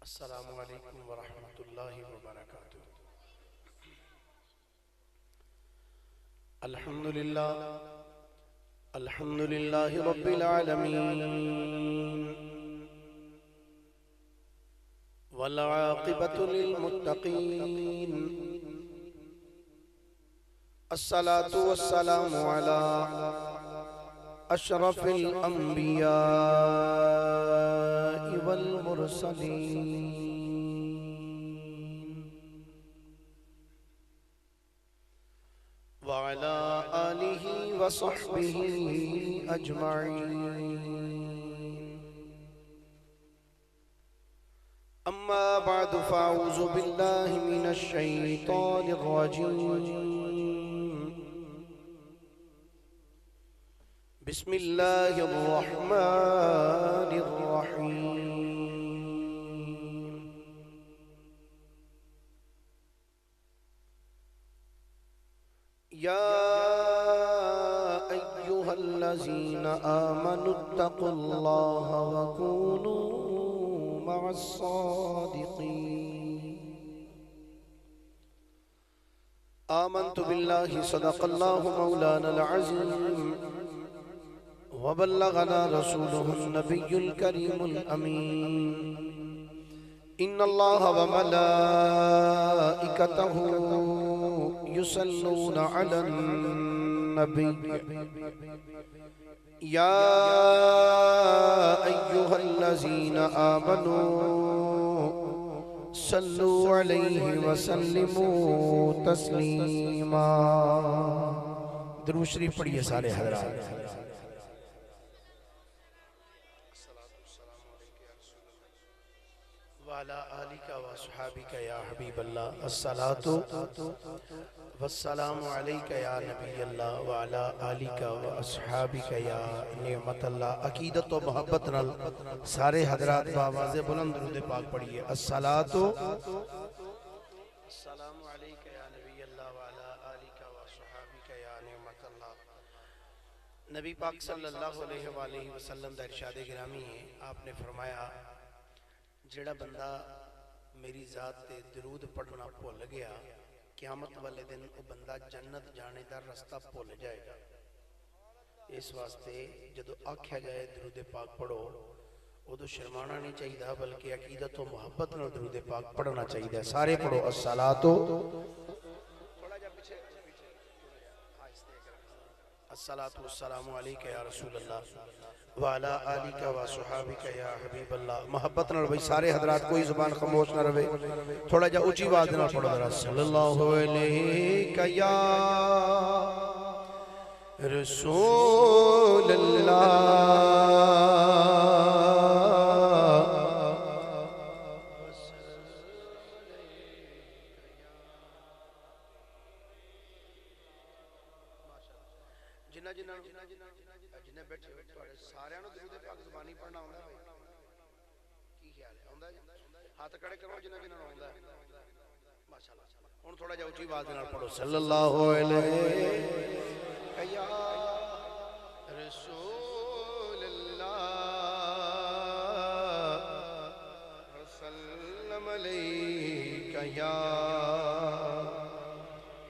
السلام علیکم ورحمۃ اللہ وبرکاتہ۔ الحمد للہ رب العالمین والعاقبۃ للمتقین، الصلاۃ والسلام علی اشرف الانبیاء والمرسلین وعلى آلہ وصحبہ اجمعین، اما بعد فاعوذ باللہ من الشیطان الرجیم، بسم اللہ الرحمن الرحیم۔ یا ایہا الذین آمنوا اتقوا اللہ وکونوا مع الصادقین۔ آمنت باللہ صدق اللہ مولانا العظیم، وبلغنا رسوله النبي الكريم الأمين، إن الله وملائكته يصلون على النبي يا أيها الذين آمنوا صلوا عليه وسلموا تسليما۔ درود شریف پڑھیے سارے حضرات۔ وعلى آلك وصحابك يا حبيب الله، الصلاة والسلام عليك يا نبي الله، وعلى آلك وصحابك يا نعمت الله۔ عقیدت و محبت نال سارے حضرات بآواز بلند درود پاک پڑھیے۔ الصلاة والسلام عليك يا نبي الله، وعلى آلك وصحابك يا نعمت الله۔ نبی پاک صلی اللہ علیہ وآلہ وسلم دا ارشاد گرامی ہے، آپ نے فرمایا جڑا بندہ میری ذات تے درود پڑھنا بھول گیا، قیامت والے دن وہ بندہ جنت جانے دا رستہ بھول جائے گا۔ اس واسطے جدو آکھیا جائے درود پاک پڑھو، وہ تو شرمانا نہیں چاہیے بلکہ عقیدت و محبت نال درود پاک پڑھنا چاہیے۔ سارے پڑھو الصلاۃ الصلاۃ والسلام علیک یا رسول اللہ، وعلا آلک وصحابک یا حبیب اللہ۔ محبت نال بھئی سارے حضرات کوئی زبان خاموش نہ رہے، تھوڑا جا اونچی آواز نال پڑھو ذرا۔ صلی اللہ علیہ یا رسول اللہ، جنہیں بیٹھے ہوئے سارے درود پاک زبانی پڑھنا ہوتا ہے، کی خیال ہے؟ ہاتھ کھڑے کرو جنہیں جنہیں ہوتا ہے، ماشاءاللہ۔ ہن تھوڑا جا اونچی آواز نال پڑھو۔ صلی اللہ علیہ یا رسول اللہ وسلم علیک یا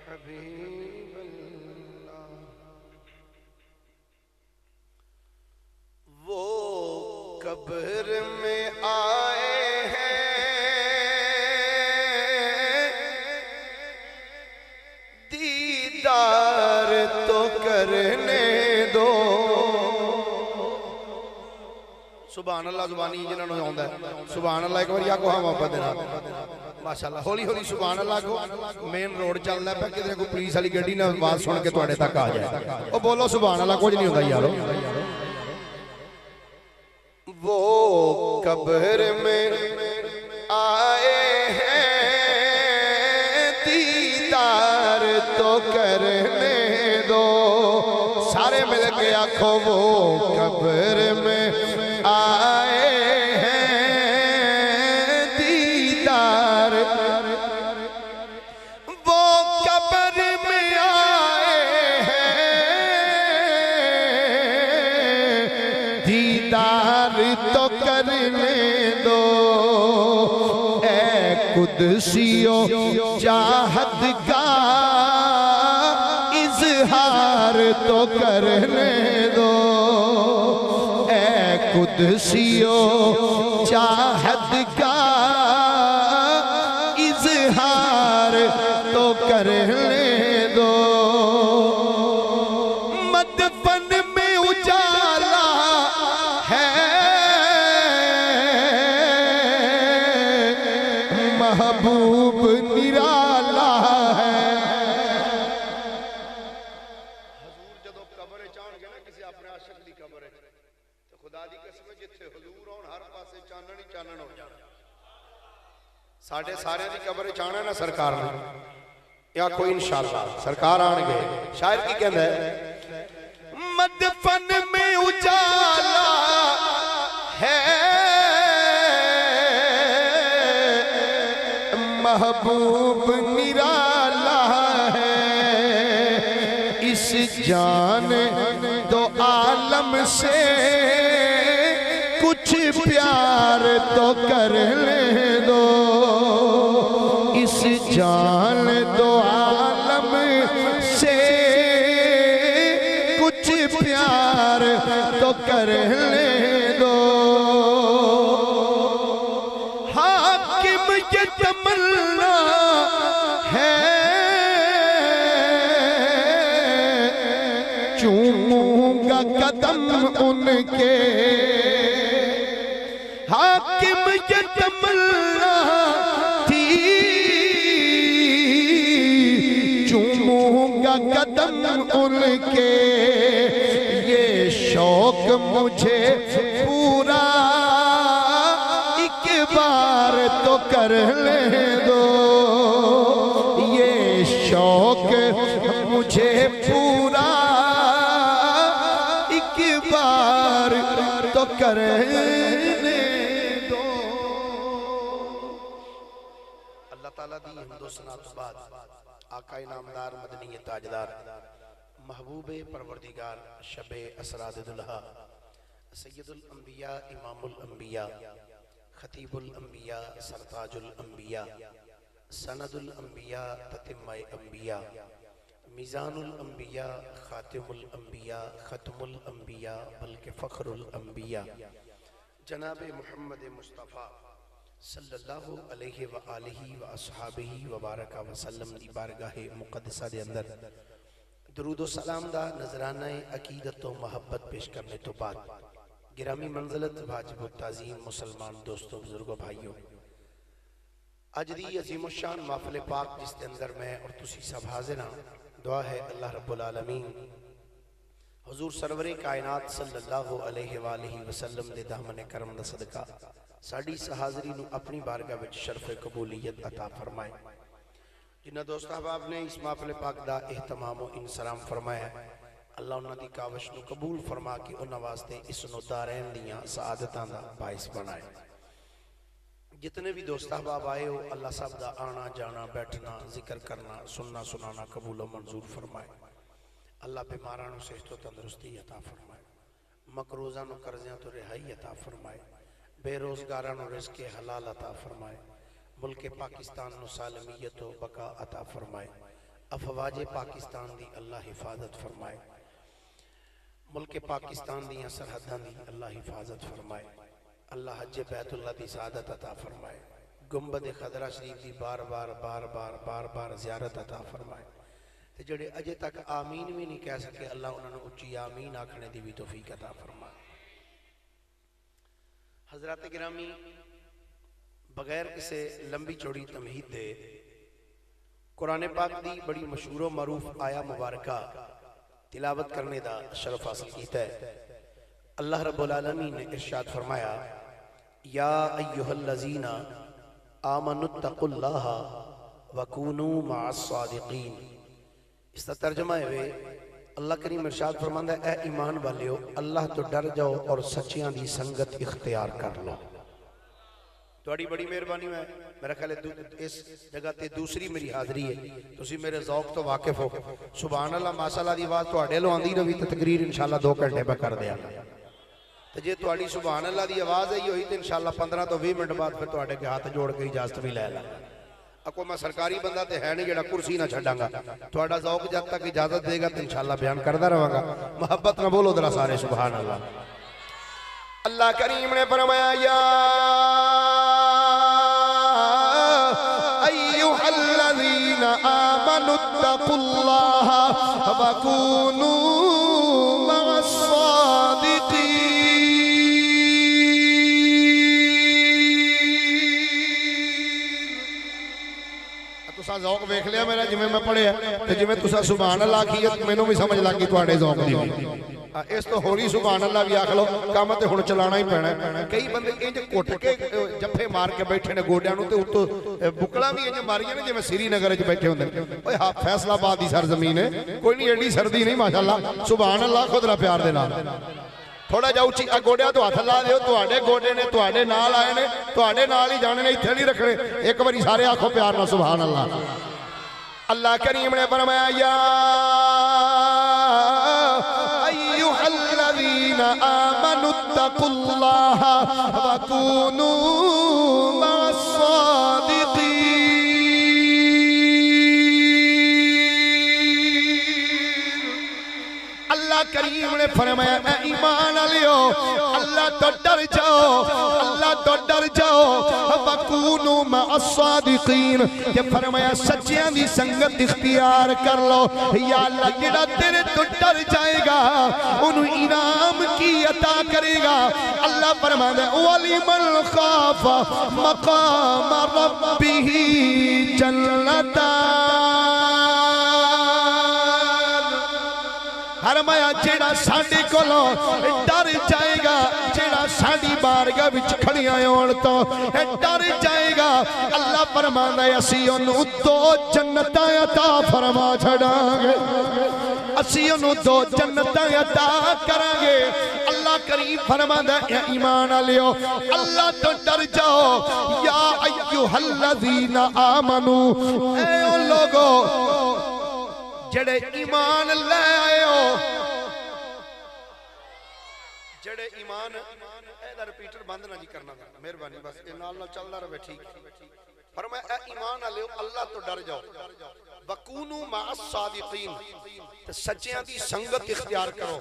حبیب اللہ۔ وہ قبر میں آئے ہیں دیدار تو کرنے دو۔ سبحان اللہ زبانی جنہوں نے ہوندہ ہے، سبحان اللہ ایک بار یا کو ہاں محبت دینا، ماشاءاللہ۔ ہولی ہولی سبحان اللہ کو مین روڈ چلنا ہے، کدھر کو پولیس والی گڈی نے آواز سن کے تواڈے تک آ جائے، او بولو سبحان اللہ، کچھ نہیں ہوندا یارو۔ وہ قبر میں آئے ہیں دیدار تو کرنے دو۔ سارے مل کے آنکھوں وہ قبر میں آئے ہیں دیدار، وہ قبر میں آئے ہیں دیدار تو کرنے دو۔ قدسیو چاہت کا اظہار تو کرنے دو، اے قدسیو چاہت کا اظہار تو کرنے دو، مدفن میں اجالا ہے محبوب نرالا ہے۔ حضور جدو قبر چان گے نا کسی اپنے عاشق دی قبر ہے تو خدا دی قسم جتھے حضور ہون ہر پاسے چانن ہی چانن ہو جانا۔ ساڑھے سارے دی قبر چانا نا سرکار نے یا کوئی انشاءاللہ سرکار آن گئے۔ شاعر کی کہندہ ہے مدفن میں اجالا ہے محبوب نرالا ہے، اس جان دو عالم سے کچھ پیار تو کر لے دو، اس جان دو عالم سے کچھ پیار تو کر لے دو، حاکم یہ تمنا ہے چوموں گا قدم ان کے، حاکم یہ تمنا تھی چوموں گا قدم ان کے، یہ شوق مجھے پورا ایک بار تو کر لے دو، یہ شوق مجھے پورا ایک بار تو کر لے دو۔ اللہ تعالیٰ دی حمد و ثنا تو بعد آقا انعامدار مدنی تاجدار محبوب پروردگار شب اسراد دلہا سید الانبیاء امام الانبیاء خطیب الانبیاء سرتاج الانبیاء سند الانبیاء تتمہ انبیاء میزان الانبیاء خاتم الانبیاء ختم الانبیاء بلکہ فخر الانبیاء جناب محمد مصطفیٰ صلی اللہ علیہ وآلہ وآصحابہ وبارکہ وسلم دی بارگاہ مقدسہ دے اندر درود و سلام دا نظرانہ عقیدت و محبت پیش کرنے تو بعد گرامی منزلت واجب و تعظیم مسلمان دوستوں بزرگوں بھائیوں، آج دی عظیم الشان محفل پاک جس کے اندر میں اور تسی سب حاضر ہیں، دعا ہے اللہ رب العالمین حضور سرور کائنات صلی اللہ علیہ وآلہ وسلم دے دامن کرم دا صدقہ ساڑی سحاضری نو اپنی بارگاہ وچ شرف قبولیت عطا فرمائے۔ جنہ دوست احباب نے اس محفل پاک دا اہتمام و انسلام فرمایا ہے، اللہ انہاں دی کاوش نو قبول فرما کے انہاں واسطے اس نو دارین دیاں سعادتاں دا باعث بنائے۔ جتنے بھی دوست احباب آئے ہو اللہ سب دا آنا جانا بیٹھنا ذکر کرنا سننا سنانا قبول و منظور فرمائے۔ اللہ بیماران و صحت و تندرستی عطا فرمائے، مقروضان و قرضیاں تو رہائی عطا فرمائے، بے روزگاران و رزق حلال عطا فرمائے، ملک پاکستان نو سالمیت و بقا عطا فرمائے، افواج پاکستان دی اللہ حفاظت فرمائے، ملک پاکستان دی سرحدان دی اللہ حفاظت فرمائے، اللہ حج بیت اللہ دی سعادت عطا فرمائے، گنبد خضرہ شریف دی بار بار بار بار بار بار زیارت عطا فرمائے، تے جڑے اجے تک آمین بھی نہیں کہہ سکے اللہ انہوں نے اچھی آمین آکھنے دی بھی توفیق عطا فرمائے۔ حضرات گرامی، بغیر کسے لمبی چوڑی تمہید دے قرآن پاک دی بڑی مشہور و معروف آیا مبارکہ تلاوت کرنے دا شرف حاصل کیتا ہے۔ اللہ رب العالمین نے ارشاد فرمایا یا ایہا الذین آمنوا اتقوا اللہ وکونوا مع الصادقین۔ اس کا ترجمہ ہے اللہ کریم ارشاد فرماندہ ہے اے ایمان والیو اللہ تو ڈر جاؤ اور سچیاں دی سنگت اختیار کر لو۔ توڑی بڑی مہربانی ہے، میرا خیال ہے اس جگہ تے دوسری میری حاضری ہے، تسی میرے ذوق تو واقف ہو۔ سبحان اللہ ماشاءاللہ دی آواز تو اڈے لو آندھی روی تو تقریر انشاءاللہ 2 گھنٹے پہ کر دیا۔ تو جے تواڈی سبحان اللہ دی آواز آئی ہوئی تو انشاءاللہ 15 تو 20 منٹ بعد پھر تواڈے کے ہاتھ جوڑ کے اجازت بھی لے لا اکو میں سرکاری بندہ تے ہے نہیں جڑا کرسی نہ چھڈاں گا تواڈا ذوق جب تک اجازت دے گا تو انشاءاللہ بیان کردا رہاں گا محبت نہ بولو ذرا سارے سبحان اللہ اللہ کریم نے فرمایا یا ایھا الذین آمنوا اتقوا اللہ وکونوا مع الصادقین ذوق ویکھ لیا میرا جویں میں پڑھیا تے جویں تساں سبحان اللہ کیت مینوں بھی سمجھ لگ گئی تواڈے ذوق دی اس تو ہولی سبحان اللہ بھی آکھ لو کام تے ہن چلانا ہی پینا ہے کئی بندے انج کٹ کے جفے مار کے بیٹھے نے گوڈیاں نوں تے اوتوں بکلا بھی انج ماریاں نے جویں سری نگر وچ بیٹھے ہوندے اوئے ہاں فیصلہ آباد دی سرزمین ہے کوئی نہیں ایڈی سردی نہیں ماشاءاللہ سبحان اللہ خود را پیار دے نال تھوڑا جا اچھی گوڑیا تو ہاتھ لا دیو تواڈے گوڑے نے تواڈے نال آئے نے تواڈے نال ہی جانے نے ایتھے نہیں رکھنے ایک باری سارے آنکھوں پیار نہ سبحان اللہ اللہ کریم نے فرمایا یا ایھا الذین آمنوا اتقوا اللہ وکونوا مع الصادقین اللہ کریم نے فرمایا اے ایمان والیو اللہ تو ڈر جاؤ اللہ تو ڈر جاؤ وکونوا مع الصادقین یہ فرمایا سچیاں دی سنگت اختیار کر لو یا اللہ جڑا تیرے تو ڈر جائے گا انہوں انعام کی عطا کرے گا اللہ فرمایا وَلِمَنْ خَافَ مَقَامَ رَبِّهِ جَنَّتَانِ فرمایا جیڑا ساڈے کولوں ڈر جائے گا جیڑا ساڈی بارگاہ وچ کھڑیاں ہون تو ڈر جائے گا اللہ فرماندا ہے اسی اونوں دو جنتاں عطا فرما چھڑاں گے اسی اونوں دو جنتاں عطا کراں گے اللہ کریم فرماندا ہے اے ایمان والےو اللہ تو ڈر جاؤ یا ایھا الذین آمنو اے او لوگو جڑے ایمان لے آئے ہو جڑے ایمان اے ریپیٹر بند نہ جی کرنا مہربانی بس اے نال نال چلدا رہے ٹھیک فرمایا اے ایمان والےو اللہ تو ڈر جاؤ وکونوا مع الصادقین تے سچیاں دی سنگت اختیار کرو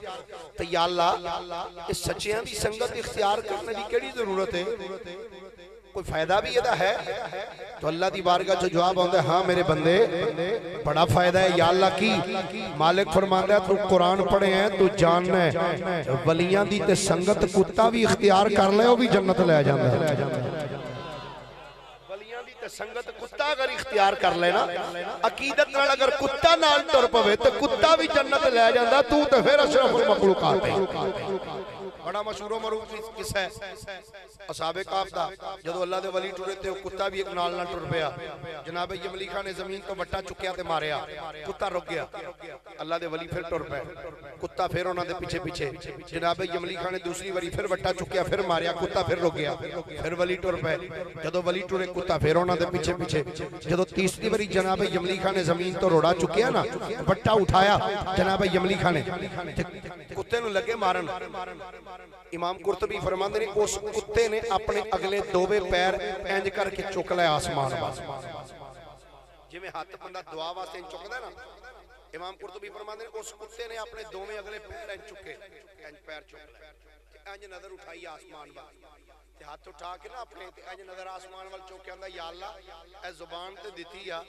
تے یا اللہ اس سچیاں دی سنگت اختیار کرنے دی کیڑی ضرورت ہے کوئی فائدہ بھی یہ ہے تو اللہ دی بارگاہ جو جواب ہوندہ ہے ہاں میرے بندے بڑا فائدہ ہے یا اللہ کی مالک فرماندہ ہے تو قرآن پڑھے ہیں تو جاننا ہے ولیاں دی تے سنگت کتا بھی اختیار کر لے وہ بھی جنت لے جاندہ ہے ولیاں دی تے سنگت کتا اگر اختیار کر لینا عقیدت نال اگر کتا نال ٹر پوے تو کتا بھی جنت لے جاندہ تو تے پھر اشرف المخلوقات ہے بڑا مشہور و معروف قصہ ہے اصحاب کہف دا جدو اللہ دے ولی ٹرے تے کتا بھی ایک نال نہ ٹر پیا جناب یملی خان نے زمین تو بٹا چکیا تے ماریا کتا رک گیا اللہ دے ولی پھر ٹر پے کتا پھر انہاں دے پیچھے پیچھے جناب یملی خان نے دوسری باری پھر بٹا چکیا پھر ماریا کتا پھر رک گیا پھر ولی ٹر پے جدو ولی ٹرے کتا پھر انہاں دے پیچھے پیچھے جدو تیسری باری جناب یملی خان نے زمین تو روڑا چکیا نا بٹا اٹھایا جناب یملی خان نے کتے نو لگے مارن امام قرطبی فرماندے نے اس کتے نے اپنے اگلے دوویں پیر انج کر کے چک لے آسمان واسطے جویں ہاتھ بندہ دعا واسطے چکدا ہے نا امام قرطبی فرماندے نے اس کتے نے اپنے دوویں اگلے پیر انج چکے انج پیر چک لے انج نظر اٹھائی آسمان وال تے ہاتھ اٹھا کے نا اپنے تے انج نظر آسمان وال چوک آندا یا اللہ اے زبان تے دتی آ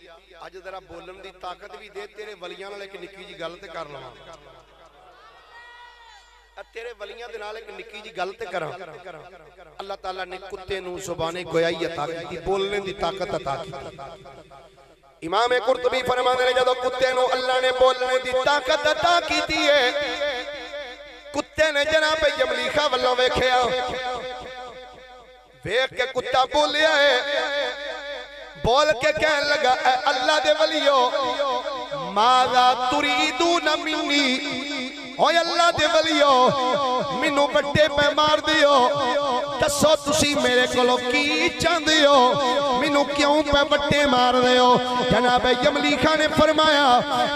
اج ذرا بولن دی طاقت بھی دے تیرے ولیاں نال ایک نکی جی گل تے کر لواں تیرے ولیاں دے نال ایک نکی جی گل تے کراں اللہ تعالیٰ نے کتے نو زبان گویائی عطا کی بولنے دی طاقت عطا کی امام قرطبی فرماندے نے جدوں کتے نو اللہ نے بولنے دی طاقت عطا کیتی ہے کتے نے جناب یملیخا والوں ویکھیا ویکھ کے کتا بولیا ہے بول کے کہن لگا اے اللہ دے ولیو ماذا تريدون منی اوہ اللہ دے ولیو منو بٹے پہ مار دیو دسو تسی میرے کولو کی چاندیو منو کیوں پہ بٹے مار دیو جناب یملیخا نے فرمایا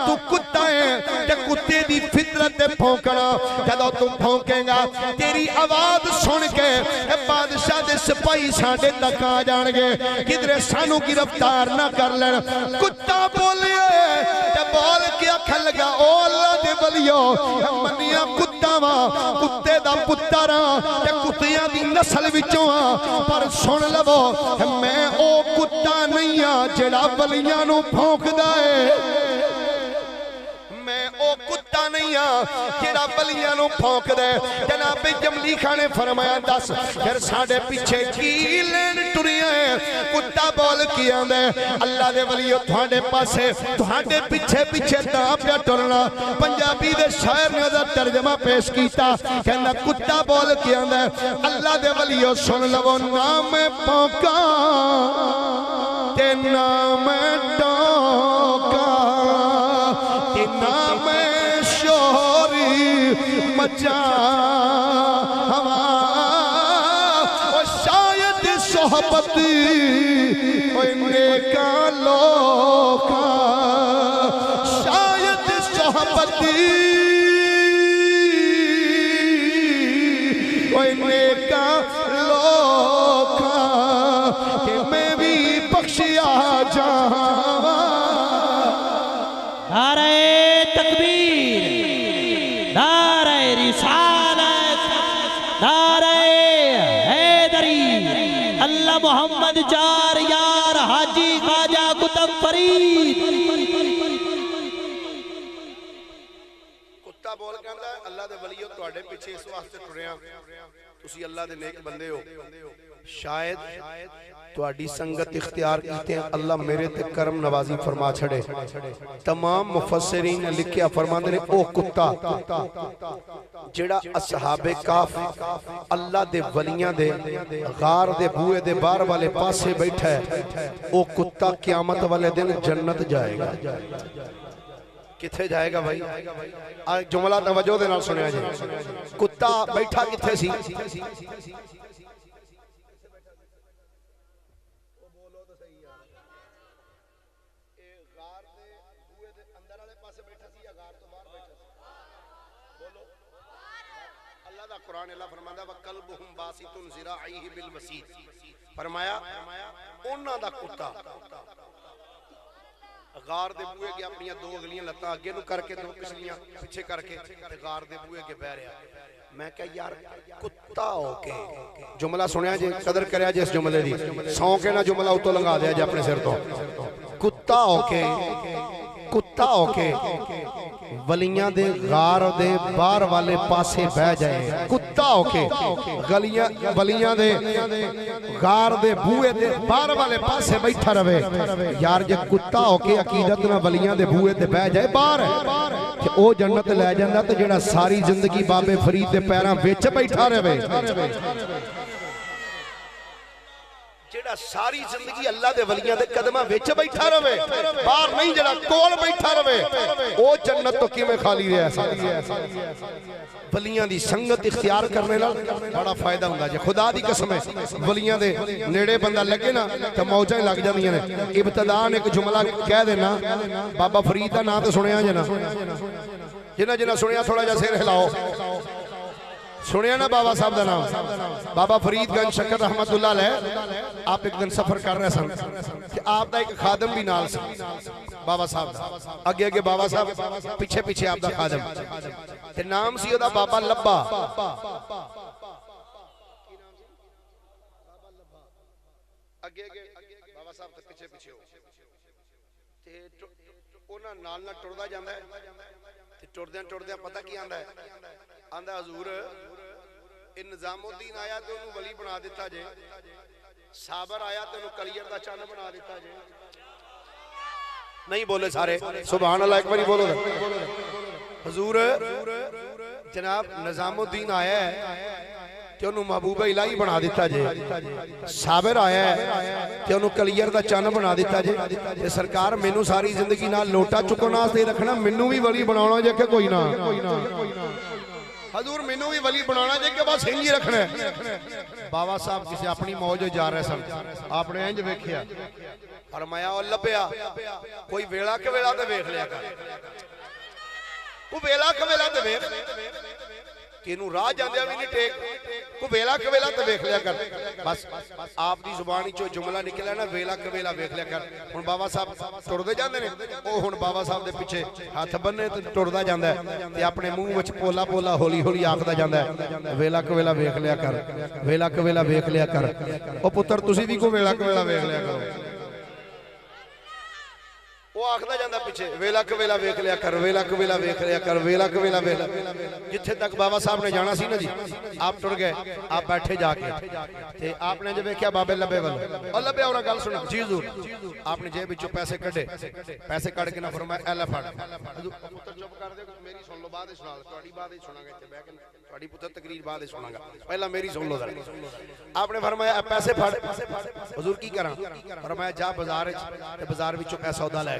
تو کتے کتا ہے تے کتے دی فطرت تے بھونکنا جدوں تو بھونکے گا تیری آواز سن کے بادشاہ دے سپاہی ساڈے تک آ جان گے کدھر سانو گرفتار نہ کر لین کتا بولئے تے بول کے آکھن لگا او اللہ دے ولیو منیا کتا وا کتے دا پتر تے کتیاں دی نسل وچوں پر سن لو میں او کتا نہیں ہاں جڑا ولیاں نو بھونکدا ہے میں او کتا نہیں ہاں جڑا ولیاں نو بھونک دے جناب جملی خان نے فرمایا دس پھر ساڈے پیچھے کی لین ٹریاں ہیں کتا بول کے آندا ہے اللہ دے ولیو تھاڈے پاسے تھاڈے پیچھے پیچھے تا پیا ٹرنا پنجابی دے شاعر نے دا ترجمہ پیش کیتا کہنا کتا بول کے آندا ہے اللہ دے ولیو سن لو نام پونکا تے نام ٹوکا تے نام شوری مچا ہوا اور شاید صحبت نیکا لوکا شاید صحبت نیکا لوکا کہ میں بھی بخشیا جاواں نعرہ تکبیر نعرہ رسالت نعرہ حیدری اللہ محمد جار یار حاجی خواجہ قطب فرید کتا بول کے آندا ہے اللہ دے ولیو تواڈے پیچھے اس واسطے ٹریاں تسی اللہ دے نیک بندے ہو شاید تواڈی سنگت اختیار کیتے ہیں اللہ میرے تے کرم نوازی فرما چھڑے تمام مفسرین نے لکھیا فرماندے نے او کتا جڑا اصحاب کاف اللہ دے ولیاں دے غار دے بوئے دے بار والے پاسے بیٹھا ہے او کتا قیامت والے دن جنت جائے گا کتھے جائے گا بھائی آج جملہ توجہ دے نال سنیا جی کتا بیٹھا کتھے سی قرآن اللہ فرماندہ وَقَلْبُهُمْ بَاسِطٌ ذِرَاعِهِ بِالْوَسِيدِ فرمایا انہاں دا کتا غار دے بوئے کے اپنی دو اگلیاں لتا آگے نو کر کے دو پچھلیاں پیچھے کر کے غار دے بوئے کے بہ رہا میں کہا یار کتا ہو کے جملہ سنیا جی قدر کریا جی اس جملے دی سون کے نا جملہ اتو لنگا دیا جی اپنے سر تو کتا ہو کے ولیاں دے غار دے بار والے پاسے بہ جائے کتا ہو کے ولیاں دے غار دے بوئے دے بار والے پاسے بیٹھا روے یار جے کتا ہو کے عقیدت نہ ولیاں دے بوئے دے بہ جائے بار کہ او جنت لے جاندہ تو جڑا ساری زندگی بابے فرید دے پیراں وچ بیٹھا روے جڑا ساری زندگی اللہ دے ولیاں دے قدمہ وچ بیٹھا روے باہر نہیں جڑا کول بیٹھا روے او جنت تو کی میں خالی رہے ایسا ولیاں دی سنگت اختیار کرنے لال بڑا فائدہ ہوں گا جے خدا دی قسم ہے ولیاں دے نیڑے بندہ لگے نا تو موجیں لگ جاندیاں نے ابتدان ایک جملہ کہہ دینا بابا فرید دا نا تو سنیا جنا سنیا تھوڑا جا سیر ہلاؤ سنیا نا بابا صاحب دا نام بابا فرید گنج شکر رحمت اللہ علیہ آپ ایک دن سفر کر رہے سن کہ آپ دا ایک خادم بھی نال سن بابا صاحب آگے بابا صاحب پیچھے آپ دا خادم تے نام سی دا بابا لبا آگے بابا صاحب تے پیچھے ہو تے اونا نال نہ ٹردہ جاندہ ہے ٹردیاں پتہ کی آندہ ہے آندہ حضور ان نظام الدین آیا تو انہوں ولی بنا دیتا جے صابر آیا تو انہوں کلیر دا چاند بنا دیتا جے نہیں بولے سارے سبحان اللہ ایک باری بولو حضور جناب نظام الدین آیا ہے کہ انہوں محبوب الہی بنا دیتا جے صابر آیا ہے کہ انہوں کلیر دا چاند بنا دیتا جے کہ سرکار میں نو ساری زندگی نہ لوٹا چکو ناس دے رکھنا میں نو بھی ولی بناونا جے کہ کوئی نہ حضور میں نو بھی ولی بنانا جے کہ بس ہنگی رکھنا ہے بابا صاحب کسی اپنی موجہ جا رہے سن آپ نے انج ویکھیا فرمایا اور لبیا کوئی ویڑا کے ویڑا تے ویکھ لیا کر ਉਹ ਵੇਲਾ ਕਵੇਲਾ ਤੇ ਵੇਖ ਕਿਨੂੰ ਰਾਹ ਜਾਂਦਿਆਂ ਵੀ ਨਹੀਂ ਟੇਕ ਕੋ ਵੇਲਾ ਕਵੇਲਾ ਤੇ ਵੇਖ ਲਿਆ ਕਰ ਬਸ ਆਪ ਦੀ ਜ਼ੁਬਾਨ ਵਿੱਚੋਂ ਜੁਮਲਾ ਨਿਕਲਿਆ ਨਾ ਵੇਲਾ ਕਵੇਲਾ ਵੇਖ ਲਿਆ ਕਰ ਹੁਣ ਬਾਬਾ ਸਾਹਿਬ ਟੁਰਦੇ ਜਾਂਦੇ ਨੇ ਉਹ ਹੁਣ ਬਾਬਾ ਸਾਹਿਬ ਦੇ ਪਿੱਛੇ ਹੱਥ ਬੰਨੇ ਤੇ ਟੁਰਦਾ ਜਾਂਦਾ ਤੇ ਆਪਣੇ ਮੂੰਹ ਵਿੱਚ ਪੋਲਾ ਪੋਲਾ ਹੌਲੀ ਹੌਲੀ ਆਖਦਾ ਜਾਂਦਾ ਵੇਲਾ ਕਵੇਲਾ ਵੇਖ ਲਿਆ ਕਰ ਵੇਲਾ ਕਵੇਲਾ ਵੇਖ ਲਿਆ ਕਰ ਉਹ ਪੁੱਤਰ ਤੁਸੀਂ ਵੀ ਕੋ ਵੇਲਾ ਕਵੇਲਾ ਵੇਖ ਲਿਆ ਕਰੋ ਉਹ ਆਖਦਾ ਜਾਂਦਾ ਪਿੱਛੇ ਵੇਲਾ ਕਵੇਲਾ ਵੇਖ ਲਿਆ ਕਰ ਵੇਲਾ ਕਵੇਲਾ ਵੇਖ ਲਿਆ ਕਰ ਵੇਲਾ ਕਵੇਲਾ ਵੇਖ ਜਿੱਥੇ ਤੱਕ ਬਾਬਾ ਸਾਹਿਬ ਨੇ ਜਾਣਾ ਸੀ ਨਾ ਜੀ ਆਪ ਟੁਰ ਗਏ ਆਪ ਬੈਠੇ ਜਾ ਕੇ ਤੇ ਆਪਨੇ ਜੇ ਵੇਖਿਆ ਬਾਬੇ ਲੱਭੇ ਵੱਲ ਉਹ ਲੱਭਿਆ ਉਹਨਾਂ ਗੱਲ ਸੁਣ ਜੀ ਹਜ਼ੂਰ ਆਪਨੇ ਜੇਬ ਵਿੱਚੋਂ ਪੈਸੇ ਕੱਢੇ ਪੈਸੇ ਕੱਢ ਕੇ ਨਾ ਫਰਮਾਇਆ ਐ ਲੈ ਫੜ ਪੁੱਤਰ ਚੁੱਪ ਕਰ ਦਿਓ ਮੇਰੀ ਸੁਣ ਲਓ ਬਾਅਦ ਵਿੱਚ ਸੁਣਾ ਤੁਹਾਡੀ ਬਾਅਦ ਵਿੱਚ ਸੁਣਾਂਗੇ ਇੱਥੇ ਬਹਿ ਕੇ ਤੁਹਾਡੀ ਪੁੱਤਰ ਤਕਰੀਰ ਬਾਅਦ ਵਿੱਚ ਸੁਣਾਂਗਾ ਪਹਿਲਾਂ ਮੇਰੀ ਸੁਣ ਲਓ ਜ਼ਰਾ ਆਪਨੇ ਫਰਮਾਇਆ ਪੈਸੇ ਫੜ ਹਜ਼ੂਰ ਕੀ ਕਰਾਂ ਫਰਮਾਇਆ ਜਾ ਬਾਜ਼ਾਰ ਵਿੱਚ ਤੇ ਬਾਜ਼ਾਰ ਵਿੱਚੋਂ ਇਹ ਸੌਦਾ ਲੈ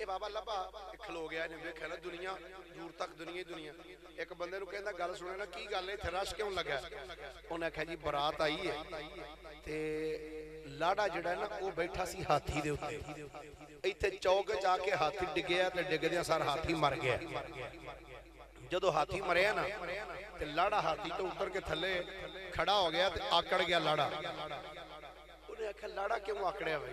ਇਹ ਬਾਬਾ ਲੱਭਾ ਖਲੋ ਗਿਆ ਇਹਨੇ ਵੇਖਿਆ ਨਾ ਦੁਨੀਆ ਦੂਰ ਤੱਕ ਦੁਨੀਆ ਹੀ ਦੁਨੀਆ ਇੱਕ ਬੰਦੇ ਨੂੰ ਕਹਿੰਦਾ ਗੱਲ ਸੁਣੇ ਨਾ ਕੀ ਗੱਲ ਹੈ ਇੱਥੇ ਰਸ਼ ਕਿਉਂ ਲੱਗਾ ਉਹਨੇ ਆਖਿਆ ਜੀ ਬਰਾਤ ਆਈ ਹੈ ਤੇ ਲਾੜਾ ਜਿਹੜਾ ਨਾ ਉਹ ਬੈਠਾ ਸੀ ਹਾਥੀ ਦੇ ਉੱਤੇ ਇੱਥੇ ਚੌਕ 'ਚ ਆ ਕੇ ਹਾਥੀ ਡਿੱਗਿਆ ਤੇ ਡਿੱਗਦਿਆਂ ਸਾਰ ਹਾਥੀ ਮਰ ਗਿਆ ਜਦੋਂ ਹਾਥੀ ਮਰਿਆ ਨਾ ਤੇ ਲਾੜਾ ਹਾਥੀ ਤੋਂ ਉਤਰ ਕੇ ਥੱਲੇ ਖੜਾ ਹੋ ਗਿਆ ਤੇ ਆਕੜ ਗਿਆ ਲਾੜਾ ਉਹਨੇ ਆਖਿਆ ਲਾੜਾ ਕਿਉਂ ਆਕੜਿਆ ਵੇ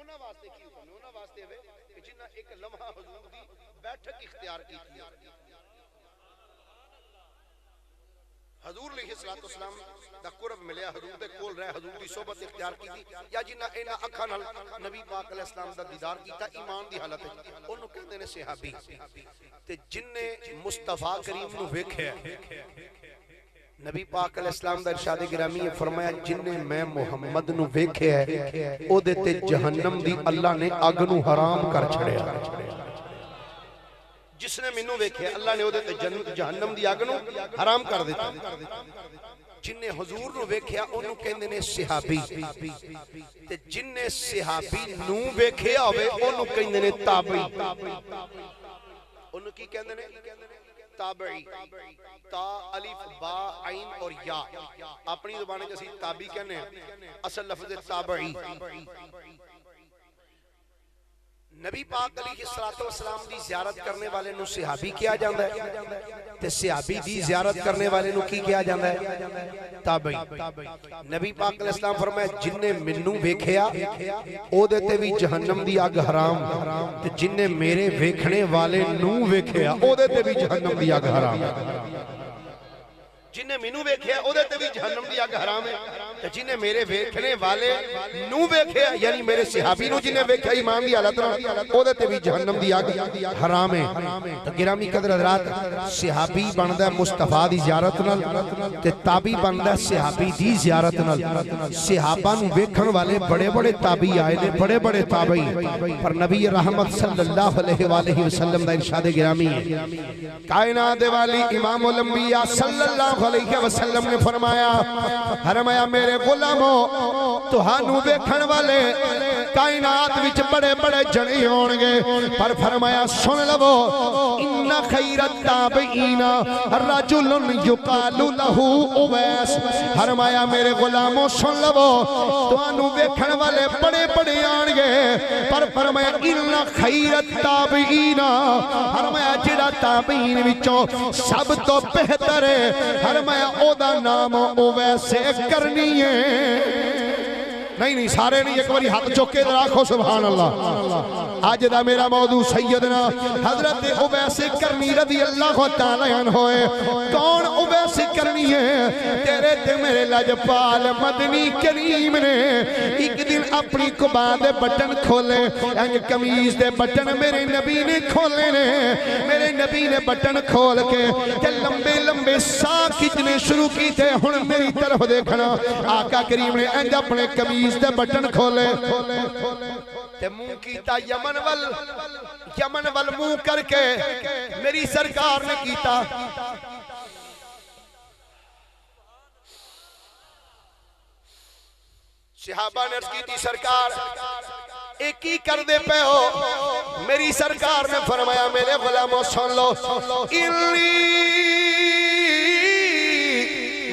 انہاں واسطے کی حکم ہے؟ انہاں واسطے ہے کہ جنہاں ایک لمحہ حضور دی بیٹھک اختیار کی تھی، حضور علیہ السلام دا قرب ملیا، حضور دے کول رہے، حضور دی صحبت اختیار کی تھی، یا جنہاں انہاں اکھاں نال نبی پاک علیہ السلام دا دیدار کیتا ایمان دی حالت ہے، انہوں کہندے نے صحابی۔ تے جن نے مصطفیٰ کریم نو ویکھیا، نبی پاک علیہ السلام دا ارشاد گرامی ہے، فرمایا جن نے میں محمد نو ویکھیا ہے او دے تے جہنم دی اللہ نے اگ نو حرام کر چھڑیا۔ جس نے مینوں ویکھیا اللہ نے او دے تے جہنم دی اگ نو حرام کر دیتا۔ جن نے حضور نو ویکھیا انہوں کہندے نے صحابی، تے جن نے صحابی نو ویکھیا ہوئے انہوں کہندے نے تابعی۔ انہوں کی کہندے نے تابعی، تا الف با عین اور یا، اپنی زبان میں جیسی تابعی کہنے ہیں، اصل لفظ تابعی۔ نبی پاک علیہ السلام دی زیارت کرنے والے نو صحابی کیا جاندہ ہے، تے صحابی دی زیارت کرنے والے نو کی کیا جاندہ ہے؟ تابعی۔ نبی پاک علیہ السلام فرمایا جن نے منو ویکھیا او دیتے بھی جہنم دی آگ حرام، تے جن نے میرے ویکھنے والے نو ویکھیا او دیتے بھی جہنم دی آگ حرام۔ جن نے مینوں ویکھیا او دے تے بھی جہنم دی اگ حرام ہے، تے جن نے میرے ویکھنے والے نو ویکھیا یعنی میرے صحابی نو جن نے ویکھیا ایمان دی حالت نال او دے تے بھی جہنم دی اگ حرام ہے۔ تے گرامی قدر حضرات، صحابی بندا ہے مصطفیٰ دی زیارت نال، تے تابعی بندا ہے صحابی دی زیارت نال۔ صحابہ نو ویکھن والے بڑے بڑے تابعی آئے نے، بڑے بڑے تابعی، پر نبی رحمت صلی اللہ علیہ وآلہ وسلم دا ارشاد گرامی ہے، کائنات والی امام الانبیاء صلی اللہ علیہ وسلم نے فرمایا میرے غلاموں تہانوں ویکھن والے کائنات وچ بڑے بڑے جنے ہونگے، پر فرمایا سن لو ان خیر التابعین رجل یقال له اویس۔ فرمایا میرے غلاموں سن لو تہانوں ویکھن والے بڑے بڑے آنگے، پر فرمایا ان خیر التابعین، فرمایا جڑا تابعین وچوں سب تو بہتر ہے، فرمایا او دا نام اویس کرنی ہے۔ نہیں سارے نہیں، ایک باری ہاتھ چوکے دراکھو سبحان اللہ۔ آج دا میرا موضوع سیدنا حضرت اویس کرنی رضی اللہ تعالیٰ عنہ ہوئے۔ کون اویس کرنی ہے؟ تیرے تے میرے لجپال مدنی کریم نے ایک دن اپنی قبا دے بٹن کھولے، قمیض دے بٹن میرے نبی نے کھولے نے، میرے نبی نے بٹن کھول کے تے لمبے لمبے سا کھچنے شروع کی تھے۔ ہن میری طرف دیکھنا، آقا کریم نے انج اپنے قمیض دے بٹن کھولے تے منہ کیتا یمن ول منہ کر کے میری سرکار نے کیتا۔ صحابہ نے عرض کی تھی سرکار ایک ہی کر دے پہ ہو؟ میری سرکار نے فرمایا میرے غلاموں سن لو،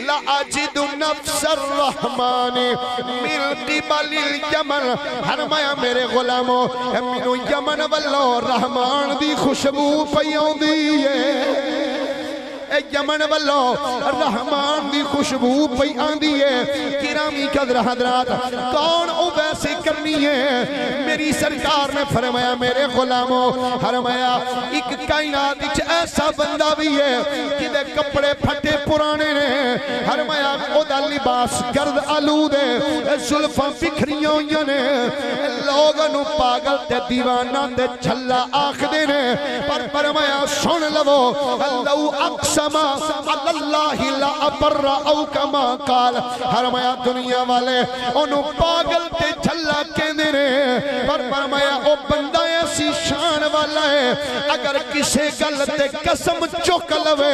لَأَجِدُ نَفْسَ الرَّحْمَانِ مِنْ قِبَلِ الْيَمَنِ۔ فرمایا میرے غلاموں مینوں یمن والوں رحمان دی خوشبو پیوں دی ہے، یمن والوں رحمان دی خوشبو پئی آندی ہے۔ گرامی قدر حضرات، کون اویس کرنی ہے؟ میری سرکار نے فرمایا میرے غلاموں، فرمایا ایک کائنات وچ ایسا بندہ بھی ہے جدے کپڑے پھٹے پرانے نے، فرمایا او دا لباس گرد آلود ہے، زلفاں بکھریاں ہوئیاں نے، لوگاں نو پاگل تے دیوانہ تے جھلا آکھدے نے، پر فرمایا سن لو لو اقسم اللہ لا ابر او کما قال۔ فرمایا دنیا والے انہوں پاگل تے جھلا کہندے نے، پر فرمایا او بندہ ایسی شان والا ہے اگر کسے گل تے قسم چک لوے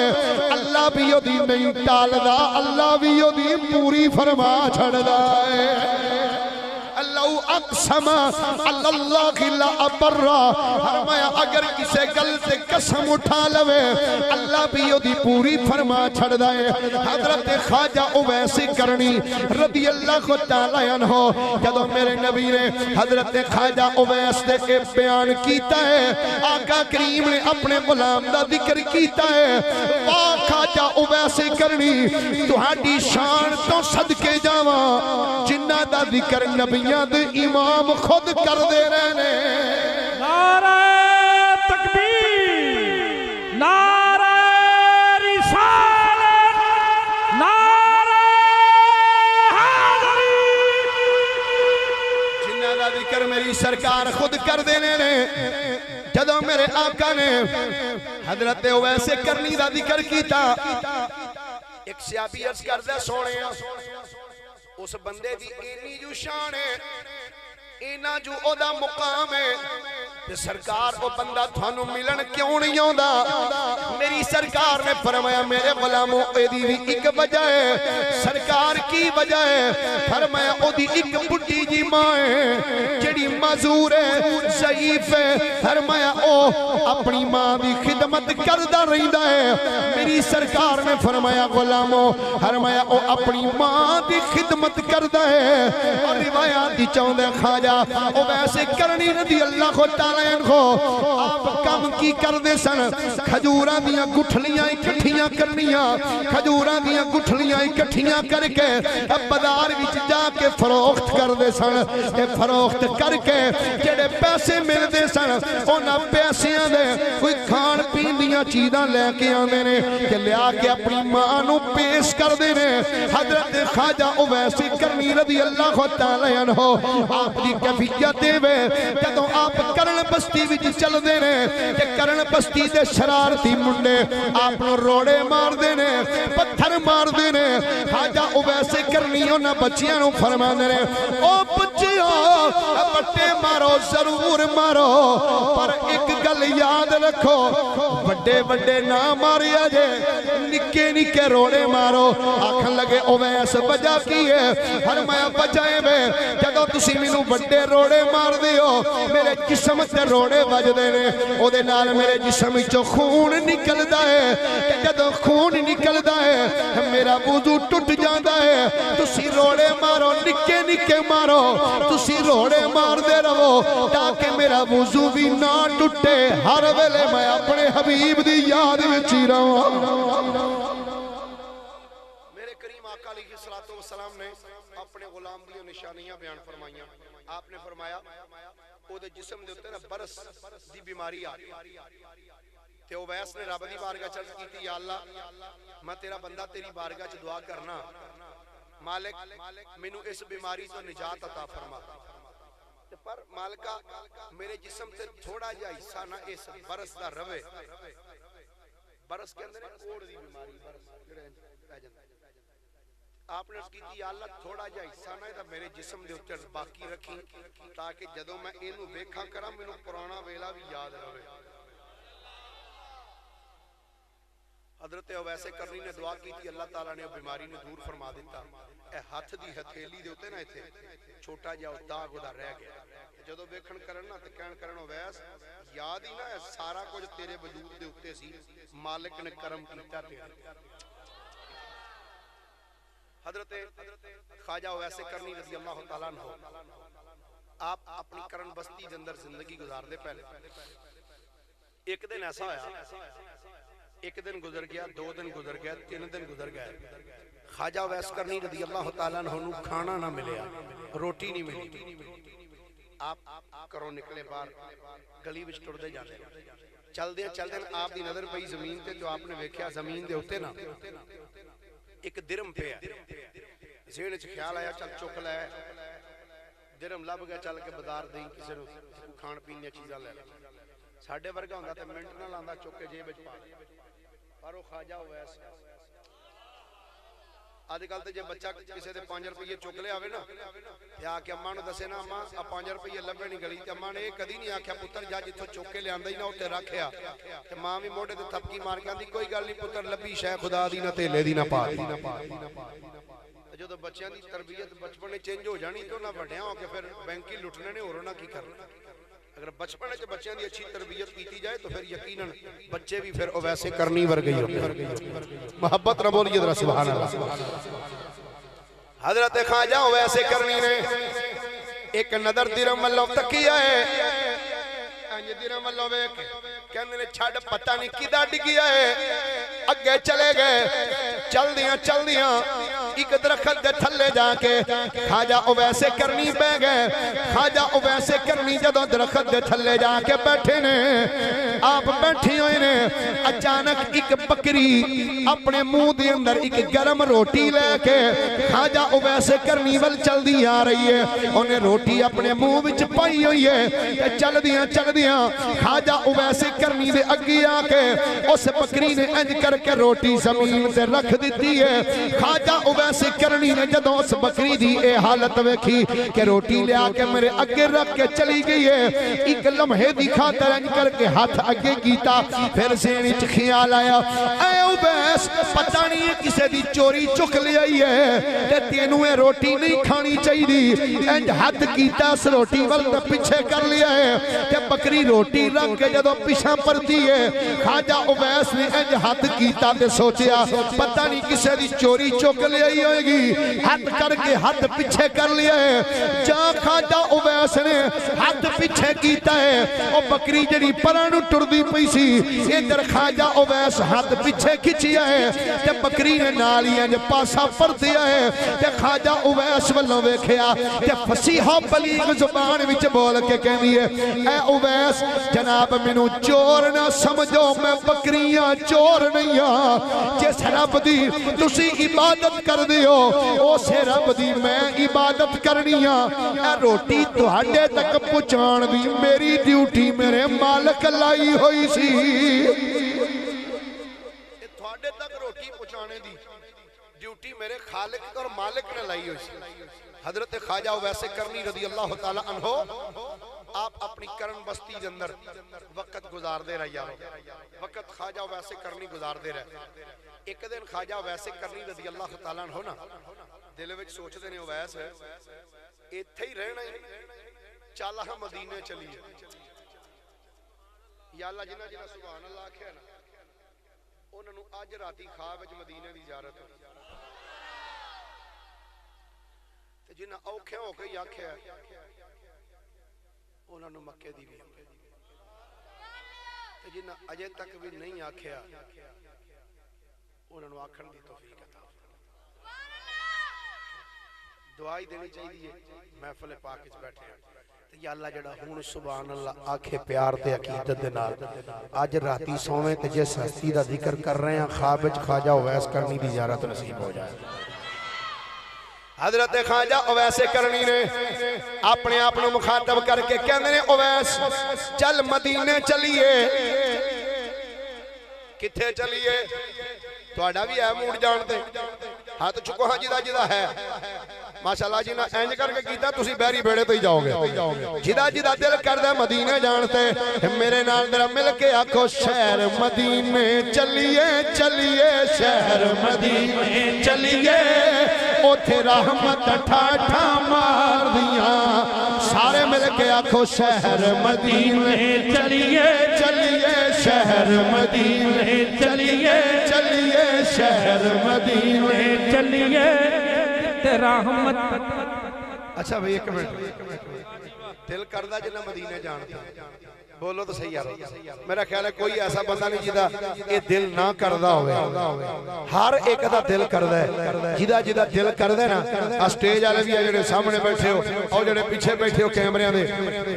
اللہ بھی او دی نہیں ٹالدا، اللہ بھی او دی پوری فرما چھڑدا ہے۔ اللہ اقسم اللہ لا ابرا، فرمایا اگر کسے گل سے قسم اٹھا لوے اللہ بھی دی پوری فرما چھڑ دائے۔ حضرت خواجہ اویس کرنی رضی اللہ تعالیٰ عنہ جدو میرے نبی نے حضرت خواجہ اویس دے کے بیان کیتا ہے، آقا کریم نے اپنے غلام دا ذکر کیتا ہے، واہ خواجہ اویس کرنی تہاڈی شان تو صدقے جاواں جنہ دا ذکر نبیاں دے امام خود کر دے رہنے نعرہ تکبیر نعرہ رسالت نعرہ حیدری جنہ دا ذکر میری سرکار خود کر دینے نے جدو میرے آقا نے حضرت اویس کرنی دا ذکر کیتا ایک صحابی عرض کردہ سونے اس بندے دی اینی جو شان ہے اینا جو او دا مقام ہے تے سرکار او بندہ تھانو ملن کیوں نہیں ہوندا میری سرکار نے فرمایا میرے غلاموں اے دی بھی ایک وجہ ہے سرکار کی وجہ ہے فرمایا او دی ایک بڑی جی ماں ہے جڑی معذور ہے ضعیف ہے فرمایا او اپنی ماں دی خدمت کردہ رہندا ہے میری سرکار نے فرمایا غلاموں فرمایا او اپنی ماں دی خدمت کردہ ہے اور روایات دی چاہندے خواجہ او ویسے کرنی رضی اللہ کو تعالیٰ عنہ آپ کم کی کر دے سن کھجوراں دیاں گٹھلیاں اکٹھیاں کرنیاں کھجوراں دیاں گٹھلیاں اکٹھیاں کر کے بازار وچ جا کے فروخت کر دے سن تے فروخت کر کے جڑے پیسے مل دے سن انہاں پیسیاں دے کوئی کھان پین دیاں چیزاں لے کے آندے نے تے لیا کے اپنی ماں نو پیش کر دے نے حضرت خواجہ اویس کرنی رضی اللہ تعالیٰ عنہ آپ دی کیفیت وے جدوں آپ کرن بستی وچ چل دے نے تے کرن بستی دے شرارتی منڈے آپ نو روڑے مار دے نے پتھر مار دے نے خواجہ اویس کرنی انہاں بچیاں نو فرماندے نے او بچیاں بٹے مارو ضرور مارو پر ایک گل یاد رکھو بڑے بڑے نہ ماریا جے نکے نکے روڑے مارو آکھن لگے اویس وجہ کی ہے فرمایا بجائے میں جدو تسی مینوں بڑے روڑے مار دیو میرے جسم تے روڑے بج دینے او دے نال میرے جسم وچوں خون نکلدا ہے کہ جدو خون نکلدا ہے میرا وضو ٹوٹ جاندا ہے تسی روڑے مارو نکے نکے مارو تسی روڑے مار دے رہو تاکہ میرا وضو بھی نہ ٹوٹے ہر ویلے میں اپنے حبیب دی یاد وچ ہی رہاں میرے کریم آقا علیہ الصلوۃ والسلام نے اپنے غلام دی نشانیاں بیان فرمائیاں آپ نے فرمایا او دے جسم دے اوتے نا برس دی بیماری آ تے اویس نے رب دی بارگاہ چ کیتی یا اللہ میں تیرا بندہ تیری بارگاہ چ دعا کرنا مالک مینوں اس بیماری تو نجات عطا فرما پر مالکا میرے جسم سے تھوڑا جا حصہ نہ اس برس دا روے برس کے اندر کوڑ دی بیماری آپ نے اس کی یا اللہ تھوڑا جا حصہ نہ ہے میرے جسم دے اوپر باقی رکھی تاکہ جدوں میں اینو ویکھاں کراں مینوں پرانا ویلا بھی یاد رہے حضرت اویس کرنی نے دعا کی تھی اللہ تعالیٰ نے بیماری نے دور فرما دیتا اے ہاتھ دی ہتھیلی دے ہوتے نا ایتھے چھوٹا جا داغ دا رہ گیا جدو ویکھن کرنا تے کہن کرن اویس یاد ہی نہ سارا کچھ تیرے وجود دے اوتے سی مالک نے کرم کیتا تیرے حضرت خواجہ اویس کرنی رضی اللہ تعالیٰ عنہ آپ اپنی کرن بستی دے اندر زندگی گزار دے پہلے ایک دن ایسا ہویا ایک دن گزر گیا دو دن گزر گیا تین دن گزر گیا خواجہ اویس کرنی رضی اللہ تعالیٰ عنہ کھانا نہ ملیا روٹی نہیں ملی آپ کرو نکلے باہر گلی وچ ٹر دے جانے چل دے آپ دی نظر پئی زمین تے جو آپ نے ویکھیا زمین دے ہوتے نا ایک درم پہ ہے ذہن وچ خیال آیا چل چک لے درم لب گیا چل کے بازار دیں کسی نو کھان پین دی چیزاں لے ساڈے ورگا ہوندا تے منٹ نہ لاندا چک کے جیب وچ پا پر وہ خواجہ اویس آج کل تے جے بچہ کسی دے 5 روپے چک لے آوے نا یا کہ اماں نو دسے نا اماں 5 روپے لبے نہیں گلی تے اماں نے کدی نہیں آکھیا پتر جا جتھوں چک کے لیاندا ہی نا اوتے رکھیا تے ماں بھی موڑے تے تھپکی مار کے آندی کوئی گل نہیں پتر لبی شے خدا دی نہ تیلے دی نہ پا دی جدوں بچیاں دی تربیت بچپن وچ چینج ہو جانی تو نہ وڈیاں ہو کے پھر بینکی لٹنے نے ہور نہ کی کرنا اگر بچپن وچ بچیاں دی اچھی تربیت کیتی جائے تو پھر یقیناً بچے بھی پھر اویسے کرنی ورگے ہی محبت نہ بولیے ذرا سبحان اللہ حضرت خواجہ اویس کرنی نے ایک نظر درم والوں تکیا ہے انج درم والوں ویکھ کہندے نے چھڈ پتہ نہیں کدا ڈگیا ہے اگے چلے گئے چل دیاں ایک درخت دے تھلے جا کے خواجہ اویس کرنی بہ گئے خواجہ اویس کرنی جدوں درخت دے تھلے جا کے بیٹھے نے آپ بیٹھی ہوئے نے اچانک ایک بکری اپنے منہ دے اندر ایک گرم روٹی لے کے خواجہ اویس کرنی ول چل دی آ رہی ہے انہیں روٹی اپنے منہ وچ پائی ہوئی ہے چل دیاں خواجہ اویس کرنی دے اگے آ کے اس بکری نے انج کر کے روٹی زمین تے رکھ دیتی ہے خواجہ اویس کرنی نے جدوں اس بکری دی اے حالت ویکھی کہ روٹی لے آ کے میرے اگے رکھ کے چلی گئی ہے ایک لمحے دی خاطر انج کر کے ہاتھ اگے کیتا پھر ذہن وچ خیال آیا اے اویس پتہ نہیں ہے کسے دی چوری چک لے آئی ہے تے تینوں اے روٹی نہیں کھانی چاہیے انج ہاتھ کیتا اس روٹی ول تے پیچھے کر لیا ہے تے بکری روٹی رکھ کے جدوں پیچھے پرتی ہے خواجہ اویس نے انج ہاتھ کیتا تے سوچیا پتہ نہیں کسے دی چوری چک لے آئی ہوئے گی ہاتھ کر کے ہاتھ پیچھے کر لیا ہے جا خواجہ اویس نے ہاتھ پیچھے کیتا ہے او بکری جڑی پرانو ٹردی پئی سی ادھر خواجہ اویس ہاتھ پیچھے کھچیا ہے تے بکری نے نالیاں جو پاسا پر دیا ہے تے خواجہ اویس والوں ویکھیا تے فصیح و بلیغ زبان وچ بول کے کہندی ہے اے اویس جناب مینوں چور نہ سمجھو میں بکریاں چور نہیں ہاں جس رب دی تسی عبادت کر دیو اسے رب دی میں عبادت کرنی ہاں اے روٹی تہاڈے تک پہنچان دی میری ڈیوٹی میرے مالک لائی ہوئی سی تہاڈے تک روٹی پہنچانے دی ڈیوٹی میرے خالق اور مالک نے لائی ہوئی سی حضرت خواجہ اویس کرنی رضی اللہ تعالی عنہ آپ اپنی کرن بستی کے اندر وقت گزار دے رہے یارو وقت خواجہ اویس کرنی گزار دے رہے ایک دن خواجہ اویس کرنی رضی اللہ تعالیٰ عنہ نا دل وچ سوچ دے نے اویس ہے ایتھے ہی رہنا ہے چل ہم مدینے چلیے یا اللہ جنہ جنہ سبحان اللہ آکھیا نا انہاں نوں اج راتی خواب وچ مدینے دی زیارت ہوئی تے جنہ اوکھے ہو کے آکھیا انہاں نوں مکے دی بھی تے جنہ اجے تک بھی نہیں آکھیا انہاں نوں آکھن دی توفیق عطا دعائی دینی چاہیے محفل پاک وچ بیٹھے یا اللہ جڑا ہن سبحان اللہ آکھے پیار تے عقیدت دے نال اج راتی سوویں تے جس ہستی دا ذکر کر رہے ہیں خواب وچ خواجہ اویس کرنی دی زیارت نصیب ہو جائے حضرت خواجہ اویس کرنی نے اپنے آپ نو مخاطب کر کے کہندے نے اویس چل مدینے چلیے کتھے چلیے تہاڈا بھی ہے موڈ جان تے ہاتھ چکو ہاں جدا جدا ہے ماشاءاللہ جی نا اینج کر کے کیتا تسی بہری بیڑے تو ہی جاؤ گے جدا جدا دل کردہ مدینے جانتے میرے نال درہ مل کے آکھو شہر مدینے چلیے چلیے شہر مدینے چلیے اوتھے رحمت ٹھاٹھا مار دیاں سارے مل کے آکھو شہر مدینے چلیے چلیے شہر مدینے چلیے چلیے شہر مدینے چلیے رحمت اچھا بھئی ایک منٹ دل کردہ جنہ مدینے جانتا بولو تو صحیح آرہا میرا خیال ہے کوئی ایسا بندہ نہیں جدہ یہ دل نہ کردہ ہوئے ہر ایک دا دل کردہ ہے جدہ جدہ دل کردہ ہے نا اسٹیج آلے بھی ہے جڑے سامنے بیٹھے ہو اور جڑے پیچھے بیٹھے ہو کیمریاں دے